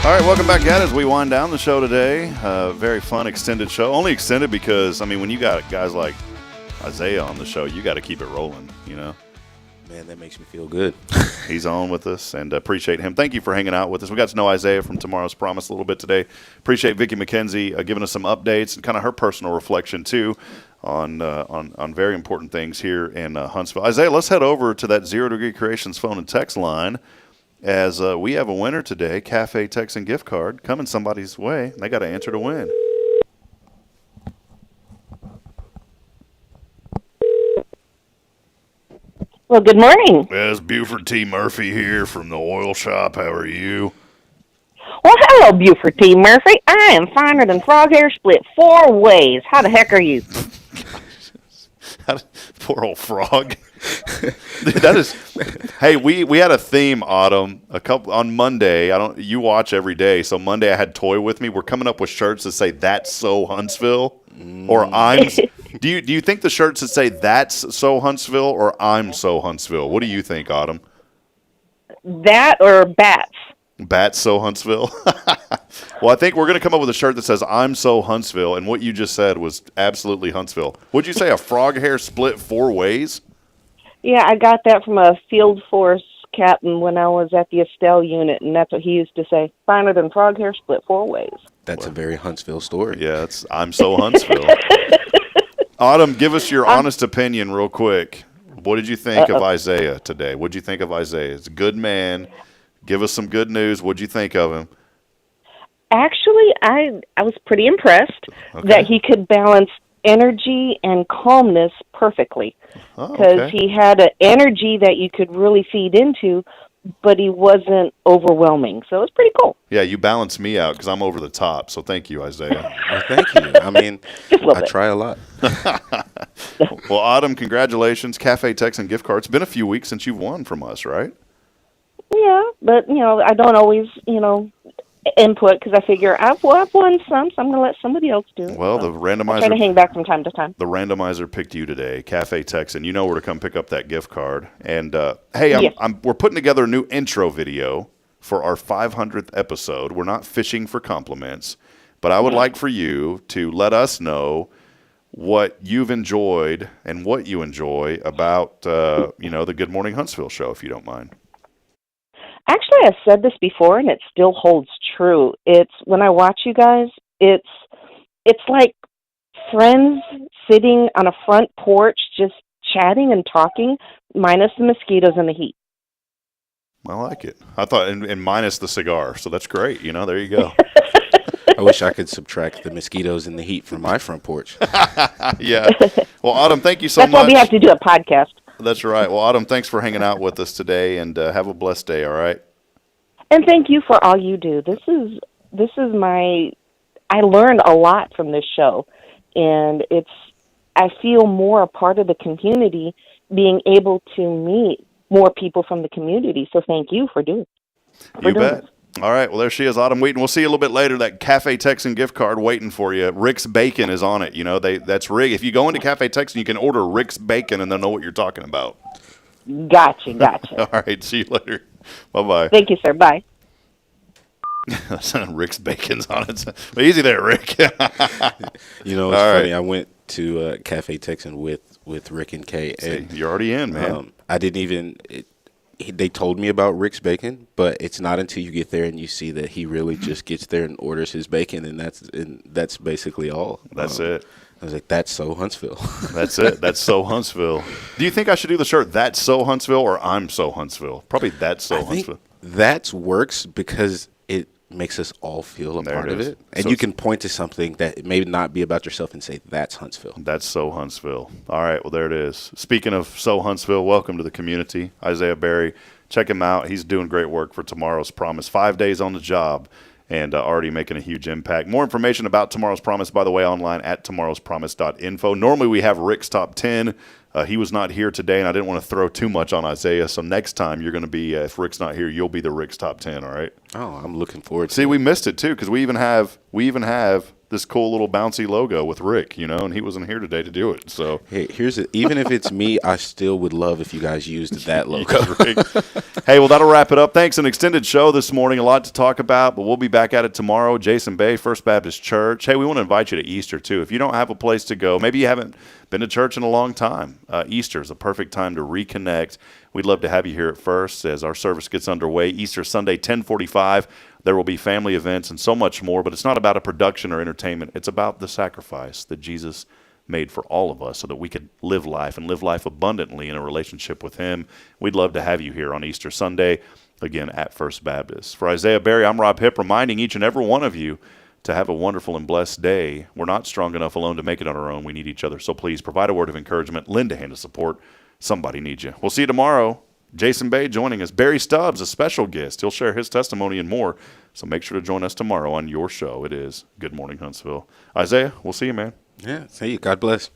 All right, welcome back, guys, as we wind down the show today. Very fun extended show. Only extended because, I mean, when you got guys like Isaiah on the show, you got to keep it rolling, you know? Man, that makes me feel good. He's on with us, and appreciate him. Thank you for hanging out with us. We got to know Isaiah from Tomorrow's Promise a little bit today. Appreciate Vicki McKenzie giving us some updates and kind of her personal reflection, too, on very important things here in Huntsville. Isaiah, let's head over to that 0 Degree Creations phone and text line, as we have a winner today, Cafe Texan gift card coming somebody's way. They got to answer to win. Well, good morning. It's Buford T. Murphy here from the oil shop. How are you? Well, hello, Buford T. Murphy. I am finer than frog hair split 4 ways. How the heck are you? Poor old frog. That is. Hey, we had a theme, Autumn. On Monday. You watch every day, so Monday I had Toy with me. We're coming up with shirts that say "That's so Huntsville," or "I'm." Do you think the shirts that say "That's so Huntsville" or "I'm so Huntsville"? What do you think, Autumn? That or bats. Bats so Huntsville. Well, I think we're going to come up with a shirt that says "I'm so Huntsville," and what you just said was absolutely Huntsville. Would you say a frog hair split 4 ways? Yeah, I got that from a Field Force captain when I was at the Estelle unit, and that's what he used to say. Finer than frog hair, split 4 ways. That's a very Huntsville story. Yeah, I'm so Huntsville. Autumn, give us your honest opinion real quick. What did you think of Isaiah today? What did you think of Isaiah? He's a good man. Give us some good news. What did you think of him? Actually, I was pretty impressed that he could balance energy and calmness perfectly, because he had an energy that you could really feed into, but he wasn't overwhelming. So it was pretty cool. Yeah, you balanced me out because I'm over the top. So thank you, Isaiah. Well, thank you. I mean, I try a lot. Well, Autumn, congratulations. Cafe Texan gift card. It's been a few weeks since you've won from us, right? Yeah, but, I don't always, input, because I figure I've won some, so I'm going to let somebody else do it. Well, the randomizer. I try to hang back from time to time. The randomizer picked you today, Cafe Texan. You know where to come pick up that gift card. And hey, we're putting together a new intro video for our 500th episode. We're not fishing for compliments, but I would like for you to let us know what you've enjoyed and what you enjoy about the Good Morning Huntsville show, if you don't mind. Actually, I've said this before, and it still holds true. It's when I watch you guys, it's like friends sitting on a front porch just chatting and talking, minus the mosquitoes and the heat. I like it. I thought, and minus the cigar, so that's great. There you go. I wish I could subtract the mosquitoes and the heat from my front porch. Yeah. Well, Autumn, thank you so much. That's why we have to do a podcast. That's right. Well, Autumn, thanks for hanging out with us today, and have a blessed day, all right? And thank you for all you do. This is I learned a lot from this show, and I feel more a part of the community, being able to meet more people from the community. So thank you for doing it. You bet. All right. Well, there she is, Autumn Wheaton. We'll see you a little bit later. That Cafe Texan gift card waiting for you. Rick's Bacon is on it. That's Rick. If you go into Cafe Texan, you can order Rick's Bacon, and they'll know what you're talking about. Gotcha. All right. See you later. Bye-bye. Thank you, sir. Bye. Rick's Bacon's on it. Easy there, Rick. It's funny. I went to Cafe Texan with Rick and Kay. And you're already in, man. I didn't even they told me about Rick's Bacon, but it's not until you get there and you see that he really just gets there and orders his bacon, and that's basically all. That's it. I was like, that's so Huntsville. That's it. That's so Huntsville. Do you think I should do the shirt, That's So Huntsville, or I'm So Huntsville? Probably That's So Huntsville. That works because it makes us all feel a part of it. And so you can point to something that may not be about yourself and say, that's Huntsville. That's So Huntsville. All right, well, there it is. Speaking of So Huntsville, welcome to the community. Isaiah Berry, check him out. He's doing great work for Tomorrow's Promise. 5 days on the job and already making a huge impact. More information about Tomorrow's Promise, by the way, online at tomorrowspromise.info. Normally we have Rick's Top 10. He was not here today, and I didn't want to throw too much on Isaiah. So next time you're going to be, if Rick's not here, you'll be the Rick's Top 10. All right. Oh, I'm looking forward to it. See, we missed it too because we even have this cool little bouncy logo with Rick, and he wasn't here today to do it. So hey, even if it's me, I still would love if you guys used that logo. Hey, well, that'll wrap it up. Thanks. An extended show this morning, a lot to talk about, but we'll be back at it tomorrow. Jason Bay, First Baptist Church. Hey, we want to invite you to Easter too. If you don't have a place to go, maybe you haven't been to church in a long time, Easter is a perfect time to reconnect. We'd love to have you here at First as our service gets underway. Easter Sunday, 10:45. There will be family events and so much more, but it's not about a production or entertainment. It's about the sacrifice that Jesus made for all of us so that we could live life and live life abundantly in a relationship with him. We'd love to have you here on Easter Sunday, again, at First Baptist. For Isaiah Berry, I'm Rob Hipp, reminding each and every one of you to have a wonderful and blessed day. We're not strong enough alone to make it on our own. We need each other. So please provide a word of encouragement, lend a hand of support. Somebody needs you. We'll see you tomorrow. Jason Bay joining us. Barry Stubbs, a special guest. He'll share his testimony and more. So make sure to join us tomorrow on your show. It is Good Morning Huntsville. Isaiah, we'll see you, man. Yeah, see you. God bless.